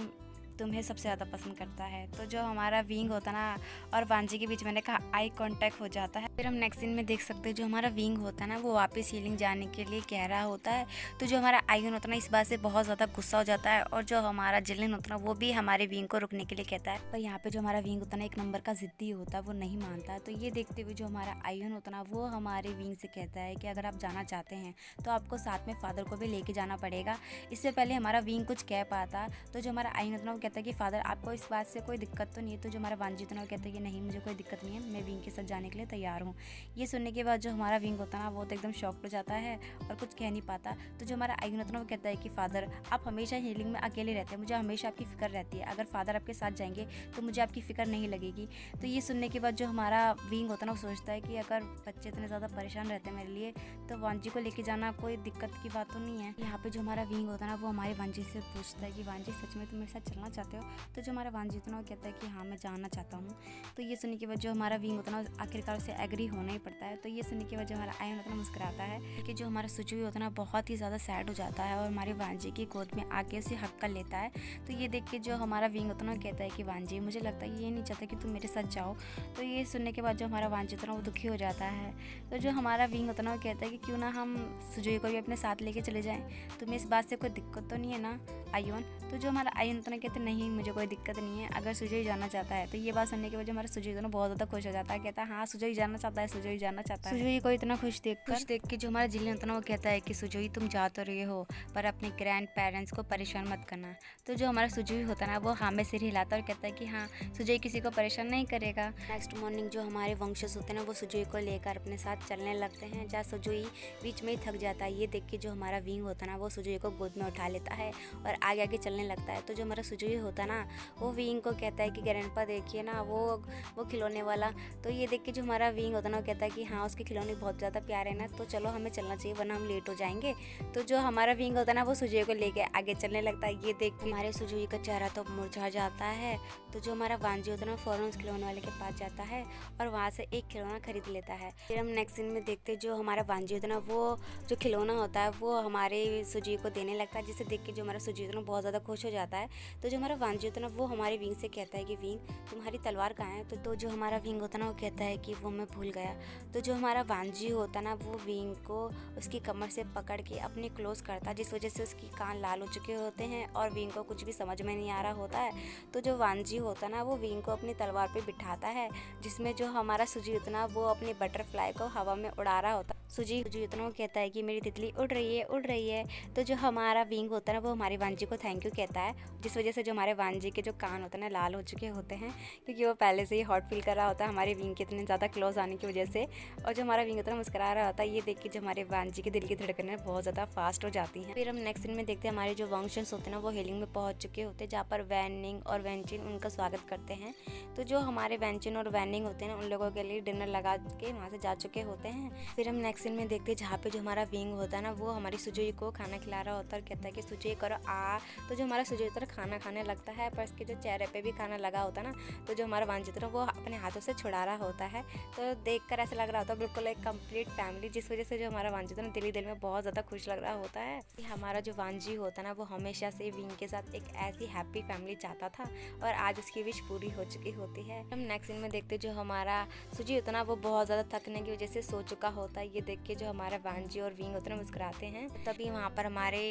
तुम्हें सबसे ज़्यादा पसंद करता है। तो जो हमारा विंग होता है ना और वांजी के बीच मैंने कहा आई कांटेक्ट हो जाता है। फिर हम नेक्स्ट सीन में देख सकते हैं जो हमारा विंग होता है ना वो वापस हीलिंग जाने के लिए कह रहा होता है। तो जो हमारा आयन होता है ना इस बात से बहुत ज़्यादा गुस्सा हो जाता है और जो हमारा जिलिन होता है ना वो भी हमारे विंग को रुकने के लिए कहता है। पर यहाँ पे जो हमारा विंग होता है ना एक नंबर का ज़िद्दी होता है, वो नहीं मानता है। तो ये देखते हुए जो हमारा आयन होता है ना वो हमारे विंग से कहता है कि अगर आप जाना चाहते हैं तो आपको साथ में फादर को भी लेके जाना पड़ेगा। इससे पहले हमारा विंग कुछ कह पाता। तो जो हमारा आयन होता है ना वो कहता है कि फादर आपको इस बात से कोई दिक्कत तो नहीं है। तो जो हमारा वांजी होता है ना वो कहता है कि नहीं, मुझे कोई दिक्कत नहीं है, मैं विंग के साथ जाने के लिए तैयार हूँ। ये सुनने के बाद जो हमारा विंग होता है ना वो तो एकदम शॉक्ड हो जाता है और कुछ कह नहीं पाता। तो जो हमारा आयन होता है ना वो कहता है कि फादर आप हमेशा हीलिंग में अकेले रहते हैं, मुझे हमेशा आपकी फ़िक्र रहती है, अगर फादर आपके साथ जाएंगे तो मुझे आपकी फ़िक्र नहीं लगेगी। तो ये सुनने के बाद जो हमारा विंग होता है ना वो सोचता है कि अगर बच्चे इतने ज़्यादा परेशान रहते हैं मेरे लिए तो वांजी को लेके जाना कोई दिक्कत की बात तो नहीं है। यहाँ पे जो हमारा विंग होता है ना वो हमारे वांजी से पूछता है कि वांजी सच में तुम मेरे साथ चलना चाहते हो। तो जो हमारा वांजी होता है ना वो कहता है कि हाँ मैं जानना चाहता हूँ। तो ये सुनने के बाद जो हमारा विंग होता है ना आखिरकार उसे एग्री होना ही पड़ता है। तो ये सुनने के बाद जो हमारा आयन होता है ना मुस्कुराता है कि जो हमारा सुजुई होता है ना बहुत ही ज़्यादा सैड हो जाता है और हमारे वांजी की गोद में आके उसे हक कर लेता है। तो ये देख के जो हमारा विंग होता है ना कहता है कि वांजी मुझे लगता है ये नहीं चाहता कि तुम मेरे साथ जाओ। तो ये सुनने के बाद जो हमारा वांजी होता है ना वो दुखी हो जाता है। तो जो हमारा विंग होता है ना वो कहता है कि क्यों ना हम सुजुई को भी अपने साथ लेके चले जाएं, तुम्हें इस बात से कोई दिक्कत तो नहीं है ना आयन। तो जो हमारा आयन होता है ना कहते नहीं मुझे कोई दिक्कत नहीं है, अगर सुजुई जाना चाहता है। तो ये बात सुनने के बाद जो हमारा सुजुई होता है ना बहुत ज़्यादा खुश हो जाता है, कहता है हाँ सुजुई जाना चाहता है, सुजुई जाना चाहता है। सुजुई को इतना खुश देख के जो हमारा जिलिन होता है ना वो कहता है कि सुजुई तुम जा तो रहे हो पर अपने ग्रैंड पेरेंट्स को परेशान मत करना। तो जो हमारा सुजुई होता है ना वो हाँ में सिर हिलाता है और कहता है कि हाँ सुजुई किसी को परेशान नहीं करेगा। नेक्स्ट मॉर्निंग जो हमारे वंशज होते हैं ना वो सुजुई को लेकर अपने साथ चलने लगते हैं, जहाँ सुजुई बीच में ही थक जाता है। ये देख के जो हमारा विंग होता है ना वो सुजुई को गोद में उठा लेता है और आगे आगे चलने लगता है। तो जो हमारा सुजुई होता है ना वो विंग को कहता है कि ग्रैंडपा देखिए ना वो खिलौने वाला। तो ये देख के जो हमारा विंग होता है ना वो कहता है कि हाँ उसके खिलौने बहुत ज़्यादा प्यारे हैं ना, तो चलो हमें चलना चाहिए वरना हम लेट हो जाएंगे। तो जो हमारा विंग होता है ना वो सुजुई को लेके आगे चलने लगता है। ये देख के हमारे सुजुई का चेहरा तो मुरझा जाता है। तो जो हमारा वांजी होता है ना फौरन उस खिलौने वाले के पास जाता है और वहाँ से एक खिलौना खरीद लेता है। फिर हम नेक्स्ट सीन में देखते हैं जो हमारा वांजी होता है ना वो जो खिलौना होता है वो हमारे सुजुई को देने लगता है, जिसे देख के जो हमारा सुजुई होता है ना बहुत ज़्यादा खुश हो जाता है। तो जो हमारा वांजी होता है ना वो हमारे विंग से कहता है कि विंग तुम्हारी तलवार कहाँ है। तो जो हमारा विंग होता है ना वो कहता है कि वो मैं भूल गया। तो जो हमारा वांजी होता है ना वो विंग को उसकी कमर से पकड़ के अपने क्लोज करता है, जिस वजह से उसकी कान लाल हो चुके होते हैं और विंग को कुछ भी समझ में नहीं आ रहा होता है। तो जो वांजी होता है ना वो विंग को अपनी तलवार पे बिठाता है, जिसमें जो हमारा सुजी होता है ना वो अपने बटरफ्लाई को हवा में उड़ा रहा होता है। सुजी होता है वो कहता है कि मेरी तितली उड़ रही है उड़ रही है। तो जो हमारा विंग होता है ना वो हमारे वांजी को थैंक यू कहता है, जिस वजह से जो हमारे वांजी के जो कान होते हैं ना लाल हो चुके होते हैं, क्योंकि वो पहले से ही हॉट फील कर रहा होता है हमारे विंग के इतने ज़्यादा क्लोज आने की वजह से। और जो हमारा विंग होता है ना मुस्कुरा रहा होता है। ये देख के जो हमारे वांजी के दिल की धड़कनें बहुत ज़्यादा फास्ट हो जाती हैं। फिर हम नेक्स्ट सीन में देखते हैं हमारे जो वंशज होते हैं ना वो हीलिंग में पहुंच चुके होते हैं, जहाँ पर वैनिंग और वेंचिन उनका स्वागत करते हैं। तो जो हमारे वेंचिन और वैनिंग होते हैं ना उन लोगों के लिए डिनर लगा के वहाँ से जा चुके होते हैं। फिर हम नेक्स्ट सीन में देखते हैं जहाँ पे जो हमारा विंग होता है ना वो हमारी सुजुई को खाना खिला रहा होता है और कहता है कि सुजुई करो आ। तो जो हमारा सुजुई होता है खाना खाने लगता है, पर उसके जो चेहरे पे भी खाना लगा होता है ना, तो जो हमारा वांजी होता है वो अपने हाथों से छुड़ा रहा होता है। तो देखकर ऐसा लग रहा होता है बिल्कुल एक कंप्लीट फैमिली, जिस वजह से जो हमारा वांजी होता है ना दिल में बहुत ज़्यादा खुश लग रहा होता है। हमारा जो वांजी होता है ना वो हमेशा से विंग के साथ एक ऐसी हैप्पी फैमिली चाहता था और आज उसकी विश पूरी हो चुकी होती है। हम नेक्स्ट सीन में देखते जो हमारा सुजी होता है ना वो बहुत ज़्यादा थकने की वजह से सो चुका होता है। ये देख के जो हमारा वांजी और विंग होता है मुस्कुराते हैं। तभी वहाँ पर हमारे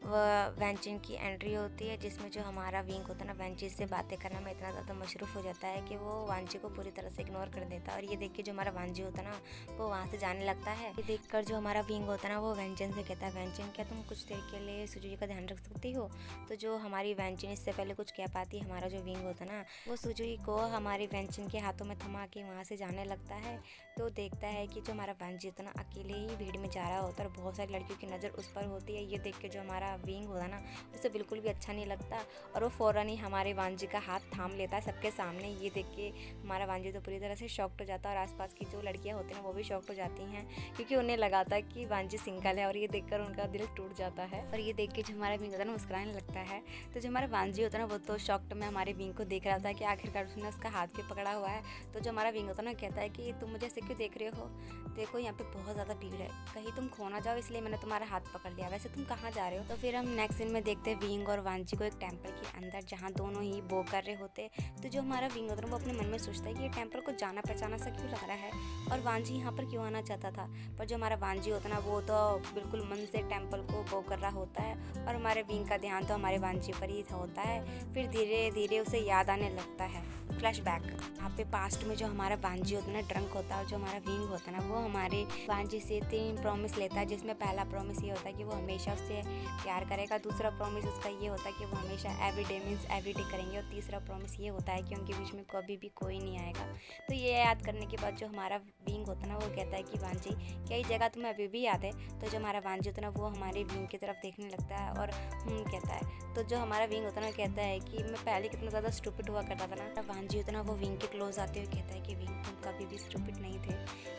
वैंजिन की एंट्री होती है, जिसमें जो हमारा विंग होता है ना वांजी से बातें करने में इतना ज़्यादा मशरूफ़ हो जाता है कि वो वांजी को पूरी तरह से इग्नोर कर देता है। और ये देख के जो हमारा वांजी होता है ना वो वहाँ से जाने लगता है। ये देखकर जो हमारा विंग होता है ना वो वैंजिन से कहता है, वैंजिन क्या तुम कुछ देर के लिए सुजुई का ध्यान रख सकती हो? तो जो हमारी वैंजिन इससे पहले कुछ कह पाती, हमारा जो विंग होता है ना वो सुजुई को हमारी वैंजिन के हाथों में थमा के वहाँ से जाने लगता है। तो देखता है कि जो हमारा वांजी होता है ना अकेले ही भीड़ में जा रहा होता है और बहुत सारी लड़कियों की नज़र उस पर होती है। ये देख के जो हमारा विंग होता है ना उसे बिल्कुल भी अच्छा नहीं लगता और वो फ़ौरन ही हमारे वांजी का हाथ थाम लेता है सबके सामने। ये देख के हमारा वांजी तो पूरी तरह से शॉक्ड हो जाता है और आसपास की जो लड़कियां होती हैं वो भी शॉक्ड हो जाती हैं, क्योंकि उन्हें लगाता है कि वांजी सिंगल है और ये देखकर उनका दिल टूट जाता है। और ये देख के जो हमारा विंग होता है ना मुस्कुराने लगता है। तो जो हमारा वांजी होता है ना वो तो शॉक्ड में हमारे विंग को देख रहा था कि आखिरकार उसने उसका हाथ क्यों पकड़ा हुआ है। तो जो हमारा विंग होता है ना कहता है कि तुम मुझे ऐसे क्यों देख रहे हो? देखो यहाँ पे बहुत ज़्यादा भीड़ है, कहीं तुम खो ना जाओ, इसलिए मैंने तुम्हारा हाथ पकड़ लिया। वैसे तुम कहाँ जा रहे हो? तो फिर हम नेक्स्ट सीन में देखते हैं विंग और वांजी को एक टेंपल के अंदर, जहाँ दोनों ही बो कर रहे होते। तो जो हमारा विंग होता है वो अपने मन में सोचता है कि ये टेंपल को जाना पहचाना सा क्यों लग रहा है और वांजी यहाँ पर क्यों आना चाहता था। पर जो हमारा वांजी होता है ना वो तो बिल्कुल मन से टेंपल को बो कर रहा होता है और हमारे विंग का ध्यान तो हमारे वांजी पर ही होता है। फिर धीरे धीरे उसे याद आने लगता है। फ्लैशबैक, यहाँ पे पास्ट में जो हमारा वांजी होता है ना ड्रंक होता है और जो हमारा विंग होता है ना वो हमारे वांजी से 3 प्रॉमिस लेता है, जिसमें पहला प्रॉमिस ये होता है कि वो हमेशा उससे प्यार करेगा। दूसरा प्रॉमिस उसका ये होता है कि वो हमेशा एवरीडे मीन्स एवरीडे करेंगे। और तीसरा प्रॉमिस ये होता है कि उनके बीच में कभी भी कोई नहीं आएगा। तो ये याद करने के बाद जो हमारा विंग होता है ना वो कहता है कि वांजी क्या ये जगह तुम्हें अभी भी याद है? तो जो हमारा वांजी होता है ना वो हमारे विंग की तरफ देखने लगता है और कहता है। तो जो हमारा विंग होता है ना कहता है कि मैं पहले कितना ज़्यादा स्टूपिड हुआ करता था ना। वांजी होता है ना वो विंग के क्लोज आते हुए कहता है कि विंग तुम कभी भी स्टूपिड नहीं थे।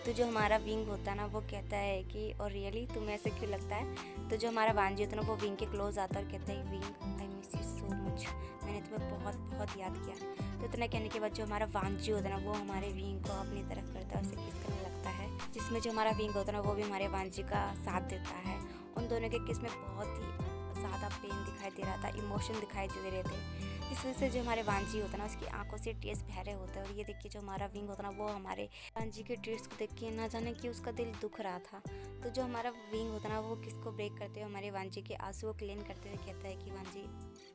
तो जो हमारा विंग होता है ना वो कहता है कि और रियली तुम्हें ऐसे क्यों लगता है? तो जो हमारा वांजी होता है ना वो विंग के क्लोज आता है और कहता है wing I miss you so much, मैंने तुम्हें बहुत बहुत याद किया। तो इतना कहने के बाद जो हमारा वांजी होता है ना वो हमारे विंग को अपनी तरफ करता है, उसे किस करने लगता है, जिसमें जो हमारा विंग होता है ना वो भी हमारे वांजी का साथ देता है। उन दोनों के किस में बहुत ही ज़्यादा पेन दिखाई दे रहा था, इमोशन दिखाई दे रहे थे। इस वजह से जो हमारे वांजी होता है ना उसकी आंखों से टीयर्स बह रहे होते हैं। और ये देखिए जो हमारा विंग होता है ना वो हमारे वांजी के टीयर्स को देख के ना जाने कि उसका दिल दुख रहा था। तो जो हमारा विंग होता है ना वो किसको ब्रेक करते हुए हमारे वांजी के आंसू को क्लीन करते हुए कहता है कि वांजी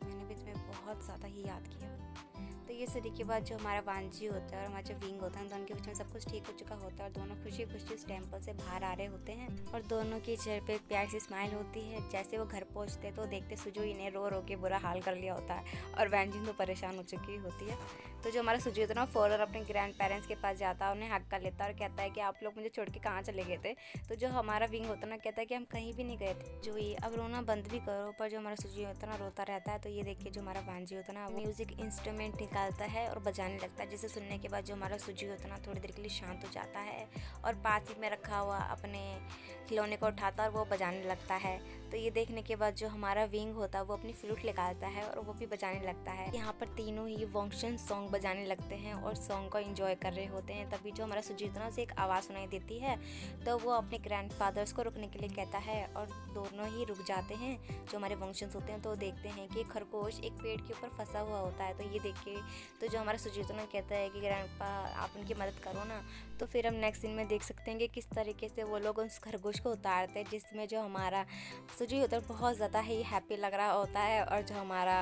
मैंने भी तुम्हें बहुत ज़्यादा ही याद किया। तो ये सदी के बाद जो हमारा वांजी होता है और हमारा जो विंग होता है दोनों के बीच में सब कुछ ठीक हो चुका होता है और दोनों खुशी खुशी उस टेम्पल से बाहर आ रहे होते हैं और दोनों के चेहरे पे प्यार सी स्माइल होती है। जैसे वो घर पहुंचते तो देखते सुजुई ने रो रो के बुरा हाल कर लिया होता है और वैंजिन तो परेशान हो चुकी होती है। तो जो हमारा सुजुई होता है ना फौरन अपने ग्रैंड पेरेंट्स के पास जाता है, उन्हें हक कर लेता है और कहता है कि आप लोग मुझे छोड़ के कहाँ चले गए थे। तो जो हमारा विंग होता है ना कहता है कि हम कहीं भी नहीं गए थे जो ये अब रोना बंद भी करो। पर जो हमारा सुजुई होता है ना रोता रहता है। तो ये देखिए जो हमारा वांजी होता है ना वो म्यूजिक इंस्ट्रूमेंट निकालता है और बजाने लगता है, जिसे सुनने के बाद जो हमारा सुजुई होता है ना थोड़ी देर के लिए शांत हो जाता है और पास ही में रखा हुआ अपने खिलौने को उठाता है और वो बजाने लगता है। तो ये देखने के बाद जो हमारा विंग होता है वो अपनी फ्लूट निकालता है और वो भी बजाने लगता है। यहाँ पर तीनों ही वंक्शन सॉन्ग बजाने लगते हैं और सॉन्ग को एंजॉय कर रहे होते हैं। तभी जो हमारा सुजुई होता है ना उसे एक आवाज़ सुनाई देती है, तो वो अपने ग्रैंडफादर्स को रुकने के लिए कहता है और दोनों ही रुक जाते हैं। जो हमारे वंक्शंस होते हैं तो देखते हैं कि खरगोश एक पेड़ के ऊपर फंसा हुआ होता है। तो ये देख के तो जो हमारा सुजुई होता है ना कहता है कि ग्रैंडपा आप उनकी मदद करो ना। तो फिर हम नेक्स्ट सीन में देख सकते हैं कि किस तरीके से वो लोग उस खरगोश को उतारते हैं, जिसमें जो हमारा सुजुई होता है बहुत ज़्यादा ही हैप्पी लग रहा होता है और जो हमारा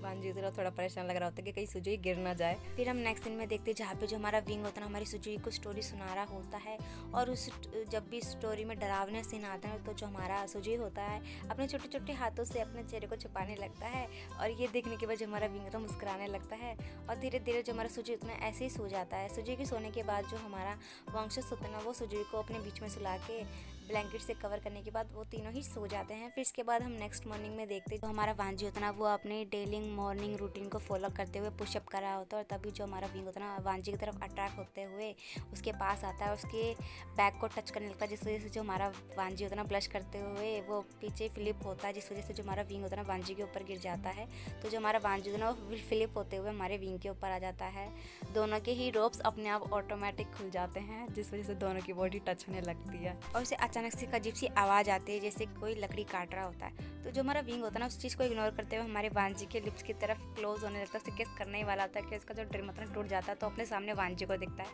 वांजी थोड़ा परेशान लग रहा होता है कि कहीं सुजुई गिर ना जाए। फिर हम नेक्स्ट सीन में देखते हैं जहाँ पे जो हमारा विंग होता है ना हमारी सुजुई को स्टोरी सुना रहा होता है और उस जब भी स्टोरी में डरावना सीन आता है तो जो हमारा सुजुई होता है अपने छोटे छोटे हाथों से अपने चेहरे को छुपाने लगता है और ये देखने के बाद जो हमारा विंग होता है मुस्कुराने लगता है और धीरे धीरे जो हमारा सुजुई होता है ना ऐसे ही सो जाता है। सुजुई के सोने के बाद जो हमारा वंशज होता है ना वो सुजुई को अपने बीच में सुला के ब्लैंकेट से कवर करने के बाद वो तीनों ही सो जाते हैं। फिर इसके बाद हम नेक्स्ट मॉर्निंग में देखते हैं जो हमारा वांजी होता है ना वो अपने डेली मॉर्निंग रूटीन को फॉलो करते हुए पुशअप कर रहा होता है और तभी जो हमारा विंग होता है ना वांजी की तरफ अट्रैक्ट होते हुए उसके पास आता है, उसके बैक को टच करने लगता है, जिस वजह से जो हमारा वांजी होता है ना ब्लश करते हुए वो पीछे फ्लिप होता है, जिस वजह से जो हमारा विंग होता है ना वांजी के ऊपर गिर जाता है। तो जो हमारा वांजी होता है ना वो फ्लिप होते हुए हमारे विंग के ऊपर आ जाता है। दोनों के ही रोप्स अपने आप ऑटोमेटिक खुल जाते हैं, जिस वजह से दोनों की बॉडी टच होने लगती है और उसे अचानक से अजीब सी आवाज़ आती है जैसे कोई लकड़ी काट रहा होता है। तो जो हमारा विंग होता है ना उस चीज़ को इग्नोर करते हुए हमारे वांजी के लिप्स की तरफ क्लोज होने लगता है, उसे किस करने ही वाला होता है कि उसका जो ड्रीम होता है टूट जाता है तो अपने सामने वांजी को दिखता है,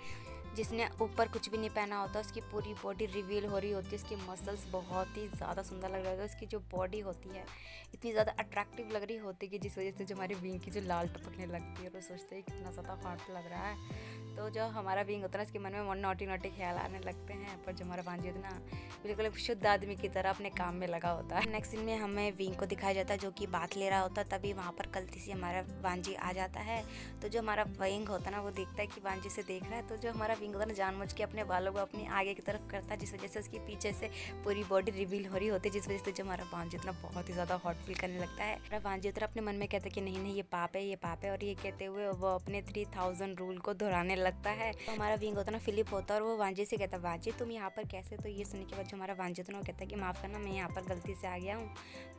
जिसने ऊपर कुछ भी नहीं पहना होता, उसकी पूरी बॉडी रिवील हो रही होती है। उसकी मसल्स बहुत ही ज़्यादा सुंदर लग रहे होते हैं। उसकी जो बॉडी होती है इतनी ज़्यादा अट्रैक्टिव लग रही होती है कि जिस वजह से जो हमारे विंग की जो लाल टपकने लगती है और वो सोचते हैं कितना ज़्यादा हॉट लग रहा है। तो जो हमारा विंग होता है ना, उसके मन में नोटी नोटी ख्याल आने लगते हैं। पर जो हमारा भांजी होता है ना, बिल्कुल एक शुद्ध आदमी की तरह अपने काम में लगा होता है। नेक्स्ट सीन में हमें विंग को दिखाया जाता है जो कि बात ले रहा होता है। तभी वहाँ पर गलती से हमारा भांजी आ जाता है। तो जो हमारा विंग होता है ना, वो देखता है कि भांजी से देख रहा है। तो जो हमारा विंग होता है ना, जानबूझ के अपने बालों को अपनी आगे की तरफ करता है, जिस वजह से उसके पीछे से पूरी बॉडी रिवील हो रही होती है। जिस वजह से जो हमारा भांजी उतना बहुत ही ज़्यादा हॉट फील करने लगता है। हमारा भांजी उतना अपने मन में कहता है कि नहीं नहीं, ये पाप है, ये पाप है। और ये कहते हुए वो अपने 3000 रूल को दोहराने लगता है। तो हमारा विंग होता है ना, फिलिप होता है और वो वांजी से कहता है, वांजी तुम यहाँ पर कैसे? तो ये सुनने के बाद जो हमारा वांजी होता है ना, वो कहता है कि माफ़ करना, मैं यहाँ पर गलती से आ गया हूँ।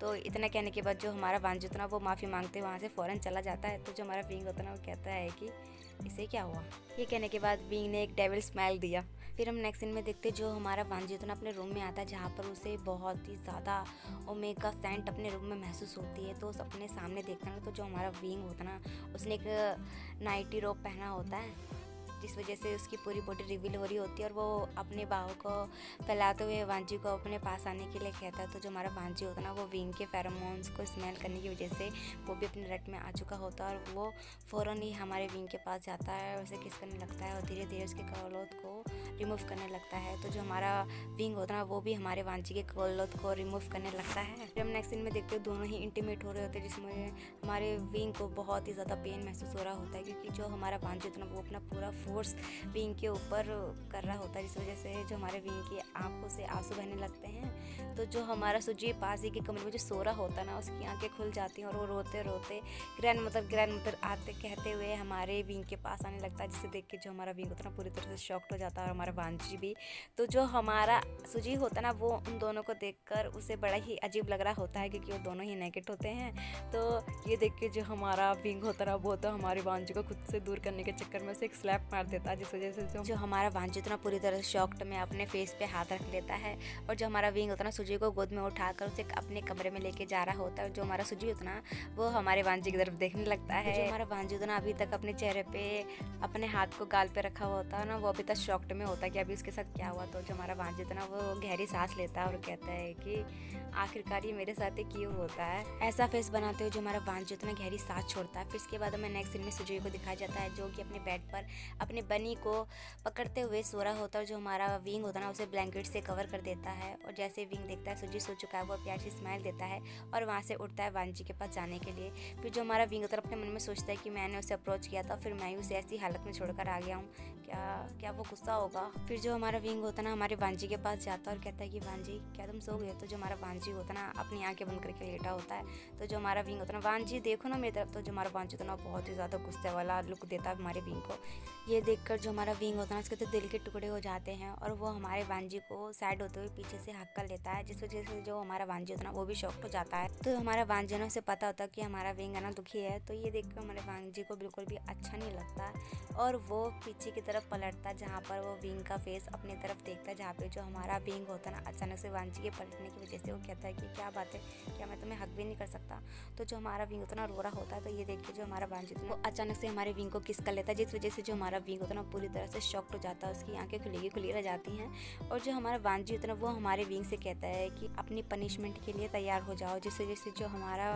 तो इतना कहने के बाद जो हमारा वांजी होता है ना, वो माफ़ी मांगते वहाँ से फ़ौरन चला जाता है। तो जो हमारा विंग होता है ना, वो कहता है कि इसे क्या हुआ? ये कहने के बाद विंग ने एक डेविल स्माइल दिया। फिर हम नेक्स्ट सीन में देखते जो हमारा वांजी होता है ना, अपने रूम में आता है, जहाँ पर उसे बहुत ही ज़्यादा ओमेगा सेंट अपने रूम में महसूस होती है। तो उस अपने सामने देखता है ना, तो जो हमारा विंग होता है ना, उसने एक नाइटी रोब पहना होता है, जिस वजह से उसकी पूरी बॉडी रिवील हो रही होती है। और वो अपने बाहों को फैलाते हुए वांजी को अपने पास आने के लिए कहता है। तो जो हमारा वांजी होता है ना, वो विंग के फेरोमोन्स को स्मेल करने की वजह से वो भी अपने रट में आ चुका होता है। और वो फ़ौरन ही हमारे विंग के पास जाता है और उसे किस करने लगता है और धीरे धीरे उसके क्लॉथ को रिमूव करने लगता है। तो जो हमारा विंग होता है ना, वो भी हमारे वांजी के क्लॉथ को रिमूव करने लगता है। फिर हम नेक्स्ट सीन में देखते हैं दोनों ही इंटीमेट हो रहे होते हैं, जिसमें हमारे विंग को बहुत ही ज़्यादा पेन महसूस हो रहा होता है, क्योंकि जो हमारा वांजी होता है ना, वो अपना पूरा फोर्स विंग के ऊपर कर रहा होता है, जिस वजह से जो हमारे विंग की आंखों से आंसू बहने लगते हैं। तो जो हमारा सुजी पास ही के कमरे में जो सो रहा होता है ना, उसकी आंखें खुल जाती हैं और वो रोते रोते ग्रैंड मदर आते कहते हुए हमारे विंग के पास आने लगता है, जिसे देख के जो हमारा विंग होता है ना, पूरी तरह से शॉक्ड हो जाता है और हमारा वांजी भी। तो जो हमारा सुजी होता है ना, वो उन दोनों को देखकर उसे बड़ा ही अजीब लग रहा होता है, क्योंकि वो दोनों ही नेकेड होते हैं। तो ये देख के जो हमारा विंग होता है ना, वो तो हमारे वांजी को खुद से दूर करने के चक्कर में उसे एक स्लैप मार देता है, जिस वजह से जो हमारा वांजी होता है ना, पूरी तरह से शॉक्ड में अपने फेस पे हाथ रख लेता है। और जो हमारा विंग होता है ना, सुजी को गोद में उठाकर उसे अपने कमरे में लेके जा रहा होता है। और जो हमारा सुजी होता है ना, वो हमारे वांजी की तरफ देखने लगता है। जो हमारा वांजी होता है ना, अभी तक अपने चेहरे पे अपने हाथ को गाल पे रखा हुआ होता है ना, वो अभी तक शॉक्ड में होता है कि अभी उसके साथ क्या हुआ। तो जो हमारा वांजी होता है ना, वो गहरी सांस लेता है और कहता है कि आखिरकार ये मेरे साथ ही क्यों होता है। ऐसा फेस बनाते हुए जो हमारा वांजी होता है ना, गहरी सांस छोड़ता है। फिर इसके बाद हमें नेक्स्ट सीन में सुजी को दिखाया जाता है, जो कि अपने बेड पर अपने बनी को पकड़ते हुए सो रहा होता है। जो हमारा विंग होता है ना, उसे ब्लैंकेट से कवर कर देता है। और जैसे विंग देखता है सुजी सो चुका है, वो प्यार से स्माइल देता है और वहाँ से उठता है वांजी के पास जाने के लिए। फिर जो हमारा विंग होता है अपने मन में सोचता है कि मैंने उसे अप्रोच किया था, फिर मैं उसे ऐसी हालत में छोड़कर आ गया हूँ, क्या वो गुस्सा होगा। फिर जो हमारा विंग होता है ना, हमारे वांजी के पास जाता है और कहता है कि वांजी क्या तुम सो गए? तो जो हमारा वांजी होता है ना, अपनी आंखें बंद करके लेटा होता है। तो जो हमारा विंग होता है ना, वांजी देखो ना मेरी तरफ। तो जो हमारा वांजी होता है ना, बहुत ही ज़्यादा गुस्से वाला लुक देता है हमारे विंग को। ये देखकर जो हमारा विंग होता है ना, उसके तो दिल के टुकड़े हो जाते हैं और वो हमारे वांजी को सैड होते हुए पीछे से हक कर लेता है, जिस वजह से जो हमारा वांजी होता है ना, वो भी शॉक्ड हो जाता है। तो हमारा वांजी ना, उसे पता होता है कि हमारा विंग है ना दुखी है। तो ये देखकर हमारे वांजी को बिल्कुल भी अच्छा नहीं लगता और वो पीछे की तरफ पलटता, जहाँ पर वो विंग का फेस अपनी तरफ देखता है, जहाँ पे जो हमारा विंग होता है ना, अचानक से वांजी के पलटने की वजह से वो कहता है कि क्या बात है, क्या मैं तुम्हें हक भी नहीं कर सकता? तो जो हमारा विंग होता है ना, रो रहा होता है। तो ये देख के जो हमारा वांजी होता है वो अचानक से हमारे विंग को किस कर लेता है, जिस वजह से जो हमारा विंग होता है ना, पूरी तरह से शॉक्ड हो जाता है। उसकी आंखें खुली रह जाती हैं। और जो हमारा वांजी होता है ना, वो हमारे विंग से कहता है कि अपनी पनिशमेंट के लिए तैयार हो जाओ, जिस वजह से जो हमारा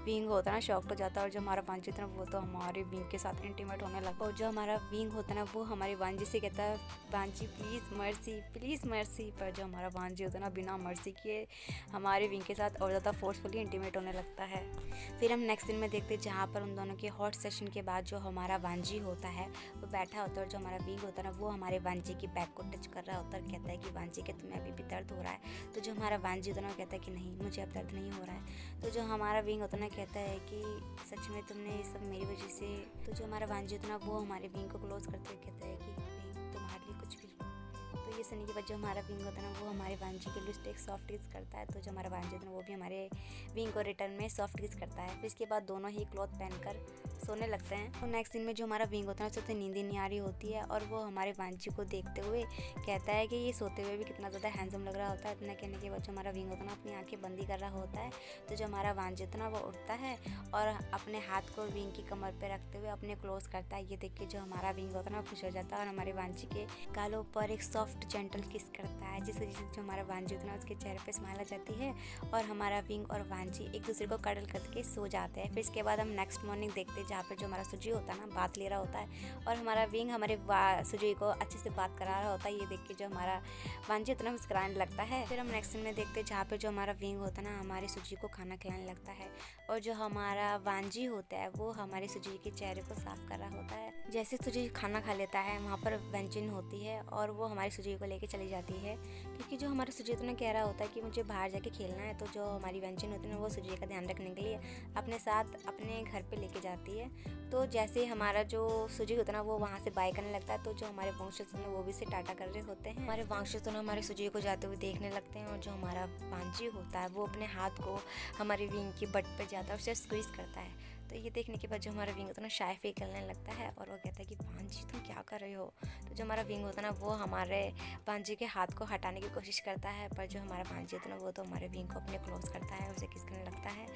विंग होता है ना, शॉक्ड हो जाता है। और जो हमारा वांजी होता है ना, वो तो हमारे विंग के साथ इंटीमेट होने लगा। और जो हमारा विंग होता है ना, वो हमारे वांजी से कहता है वांजी प्लीज़ मर्सी। पर जो हमारा वांजी होता है ना, बिना मर्सी किए हमारे विंग के साथ और ज़्यादा फोर्सफुली इंटीमेट होने लगता है। फिर हम नेक्स्ट दिन में देखते हैं, जहाँ पर उन दोनों के हॉट सेशन के बाद जो हमारा वांजी होता है वो बैठा होता है। और जो हमारा विंग होता है ना, वो हमारे वांजी की बैक को टच कर रहा होता है और कहता है कि वांजी के तुम्हें अभी भी दर्द हो रहा है? तो जो हमारा वांजी होता है ना, वो कहता है कि नहीं, मुझे अब दर्द नहीं हो रहा है। तो जो हमारा विंग होता है ना, कहता है कि सच में तुमने ये सब मेरी वजह से। तो जो हमारा वांजी होता है ना, वो हमारे विंग को क्लोज करते हुए कहता है कि नहीं, तुम्हारे लिए कुछ भी। तो ये किस करने के बाद जो हमारा विंग होता है ना वो हमारे वांजी के लिए एक सॉफ्ट किस करता है। तो जो हमारा वांजी होता है ना वो भी हमारे विंग को रिटर्न में सॉफ्ट किस करता है। फिर इसके बाद दोनों ही क्लॉथ पहनकर सोने लगते हैं। तो नेक्स्ट दिन में जो हमारा विंग होता है ना उसे नींद ही नहीं आ रही होती है और वो हमारे वांजी को देखते हुए कहता है कि ये सोते हुए भी कितना ज़्यादा हैंडसम लग रहा होता है। इतना कहने के बाद जो हमारा विंग होता है ना अपनी आंखें बंदी कर रहा होता है। तो जो हमारा वांजी होता है ना वो उठता है और अपने हाथ को विंग की कमर पे रखते हुए अपने क्लोज करता है। ये देख के जो हमारा विंग होता है ना खुश हो जाता है और हमारे वांजी के गालों पर एक सॉफ्ट जेंटल किस करता है, जिस वजह से जो हमारा वांजी होता है ना उसके चेहरे पे स्माइल आ जाती है और हमारा विंग और वांजी एक दूसरे को कडल करके सो जाते हैं। फिर इसके बाद हम नेक्स्ट मॉर्निंग देखते हैं जहाँ पर जो हमारा सुजी होता है ना बात ले रहा होता है और हमारा विंग हमारे सुजी को अच्छे से बात करा रहा होता है। ये देख के जो हमारा वांजी उतना मुस्कुराने लगता है। फिर हम नेक्स्ट सीन में देखते हैं जहाँ पे जो हमारा विंग होता है ना हमारे सुजी को खाना खिलाने लगता है और जो हमारा वांजी होता है वो हमारे सुजी के चेहरे को साफ कर रहा होता है। जैसे सुजी खाना खा लेता है वहाँ पर व्यंजन होती है और वो हमारी सुजी को लेके चली जाती है, क्योंकि जो हमारा सुजी तो कह रहा होता है कि मुझे बाहर जाके खेलना है। तो जो हमारी व्यंजन होती है ना वो सुजी का ध्यान रखने के लिए अपने साथ अपने घर पे लेके जाती है। तो जैसे हमारा जो सुजी होता है ना वो वहाँ से बाय करने लगता है तो जो हमारे वंशज हैं वो भी से टाटा कर रहे होते हैं। हमारे वंशज तो ना हमारे सुजी को जाते हुए देखने लगते हैं और जो हमारा वांजी होता है वो अपने हाथ को हमारे विंग की बट पे जाता है और उसे स्क्वीज करता है। तो ये देखने के बाद जो हमारा विंग होता है ना शाय फील करने लगता है और वो कहता है कि वांजी तुम क्या कर रहे हो। तो जो हमारा विंग होता है ना वो हमारे वांजी के हाथ को हटाने की कोशिश करता है, पर जो हमारा वांजी होता है ना वो तो हमारे विंग को अपने क्लोज करता है, उसे किस करने लगता है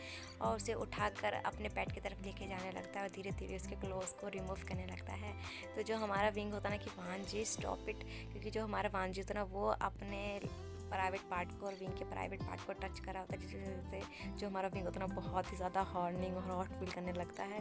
और उसे उठाकर अपने पेट की तरफ लेके जाने लगता है और धीरे धीरे उसके क्लोज को रिमूव करने लगता है। तो जो हमारा विंग होता है ना कि वांजी स्टॉप इट, क्योंकि जो हमारा वांजी होता है ना वो अपने प्राइवेट पार्ट को और विंग के प्राइवेट पार्ट को टच करा होता है, जिस वजह से जो हमारा विंग होता है ना बहुत ही ज़्यादा हॉर्निंग और हॉट फील करने लगता है।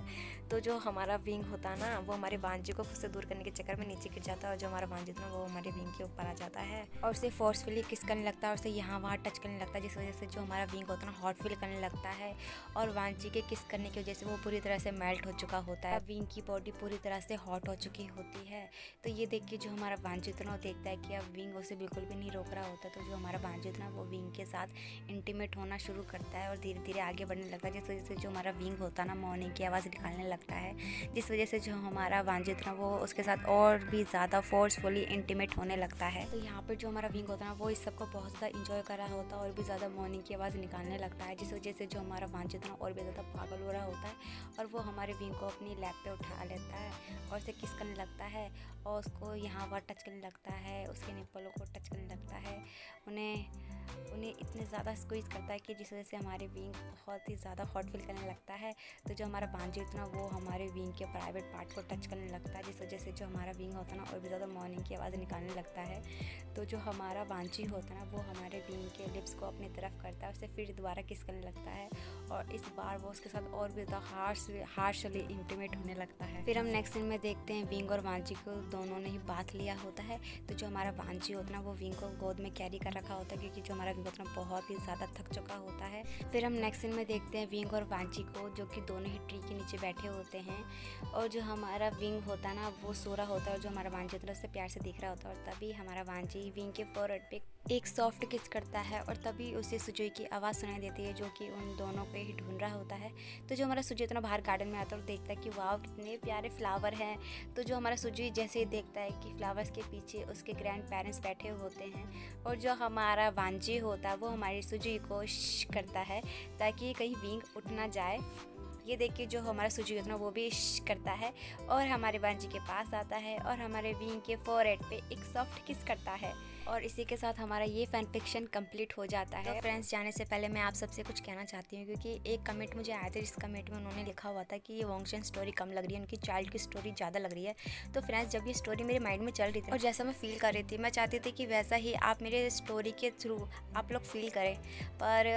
तो जो हमारा विंग होता है ना वो हमारे वांजी को खुद से दूर करने के चक्कर में नीचे गिर जाता है और जो हमारा वांजी होता है ना वो हमारे विंग के ऊपर आ जाता है और उसे फोर्सफुली किस करने लगता है और उसे यहाँ वहाँ टच करने लगता है, जिस वजह से जो हमारा विंग होता है ना हॉट फील करने लगता है और वांजी के किस करने की वजह से वो पूरी तरह से मेल्ट हो चुका होता है। विंग की बॉडी पूरी तरह से हॉट हो चुकी होती है। तो ये देख के जो हमारा वांजी होता है ना वो देखता है कि अब विंग उसे बिल्कुल भी नहीं रोक रहा होता। तो जो हमारा वांजी होता है ना वो विंग के साथ इंटीमेट होना शुरू करता है और धीरे धीरे आगे बढ़ने लगता है, जिस वजह से जो हमारा विंग होता है ना मॉर्निंग की आवाज़ निकालने लगता है, जिस वजह से जो हमारा वांजी होता है ना वो उसके साथ और भी ज़्यादा फोर्सफुली इंटीमेट होने लगता है। तो यहाँ पर जो हमारा विंग होता है ना वो इस सबको बहुत ज़्यादा इंजॉय कर रहा होता है और भी ज़्यादा मॉर्निंग की आवाज़ निकालने लगता है, जिस वजह से जो हमारा वांजी होता है ना और भी ज़्यादा पागल हो रहा होता है और वो हमारे विंग को अपनी लैप पे उठा लेता है और उसे किस करने लगता है और उसको यहाँ वहाँ टच करने लगता है, उसके निप्पलों को टच करने लगता है, उन्हें इतने ज़्यादा स्क्वीज़ करता है कि जिस वजह से हमारे विंग बहुत ही ज़्यादा हॉट फील करने लगता है। तो जो हमारा वांजी होता है ना वो हमारे विंग के प्राइवेट पार्ट को टच करने लगता है, जिस वजह से जो हमारा विंग होता है ना और भी ज़्यादा मॉर्निंग की आवाज़ निकालने लगता है। तो जो हमारा वांजी होता है ना वो हमारे विंग के लिप्स को अपनी तरफ करता है, उससे फिर दोबारा किस करने लगता है और इस बार वो उसके साथ और भी ज़्यादा हार्शली इंटीमेट होने लगता है। फिर हम नेक्स्ट सीन में देखते हैं विंग और वांजी को दोनों ने ही बात लिया होता है। तो जो हमारा वांजी होता है ना वो विंग को गोद में कैरी कर रखा होता है, क्योंकि जो हमारा विंग होता है बहुत ही ज़्यादा थक चुका होता है। फिर हम नेक्स्ट सीन में देखते हैं विंग और वांजी को जो कि दोनों ही ट्री के नीचे बैठे होते हैं और जो हमारा विंग होता है ना वो सो रहा होता है और जो हमारा वांजी होता है उससे प्यार से दिख रहा होता है। और तभी हमारा वांजी विंग के फोरहेड पे एक सॉफ्ट किस करता है और तभी उसे सुजोई की आवाज़ सुनाई देती है जो कि उन दोनों को ही ढूंढ रहा होता है। तो जो हमारा सुजोई इतना बाहर गार्डन में आता है और देखता है कि वाह कितने प्यारे फ्लावर हैं। तो जो हमारा सुजोई जैसे ही देखता है कि फ्लावर्स के पीछे उसके ग्रैंड पेरेंट्स बैठे होते हैं और जो हमारा वांजी होता है वो हमारी सुजोई को करता है ताकि कहीं विंग उठ ना जाए। ये देख के जो हमारा सुजी होता है वो भी करता है और हमारे वांजी के पास आता है और हमारे विंग के फोरहेड पे एक सॉफ्ट किस करता है और इसी के साथ हमारा ये फैन फिक्शन कंप्लीट हो जाता है। तो फ्रेंड्स जाने से पहले मैं आप सबसे कुछ कहना चाहती हूँ, क्योंकि एक कमेंट मुझे आया था जिस कमेंट में उन्होंने लिखा हुआ था कि ये वॉन्गशन स्टोरी कम लग रही है, उनकी चाइल्ड की स्टोरी ज़्यादा लग रही है। तो फ्रेंड्स जब ये स्टोरी मेरे माइंड में चल रही थी और जैसा मैं फील कर रही थी मैं चाहती थी कि वैसा ही आप मेरे स्टोरी के थ्रू आप लोग फील करें, पर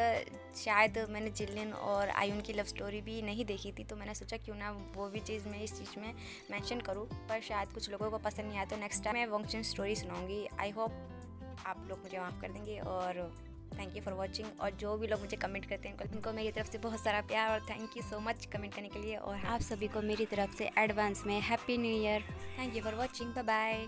शायद मैंने जिलिन और आयुन की लव स्टोरी भी नहीं देखी थी, तो मैंने सोचा क्यों ना वो भी चीज़ मैं इस चीज़ में मेंशन करूँ, पर शायद कुछ लोगों को पसंद नहीं आया। तो नेक्स्ट टाइम मैं वॉन्गशन स्टोरी सुनाऊंगी। आई होप आप लोग मुझे माफ़ कर देंगे और थैंक यू फॉर वॉचिंग। और जो भी लोग मुझे कमेंट करते हैं उनको मेरी तरफ से बहुत सारा प्यार और thank you so much comment करने के लिए। और आप सभी को मेरी तरफ से एडवांस में happy new year. Thank you for watching. Bye bye.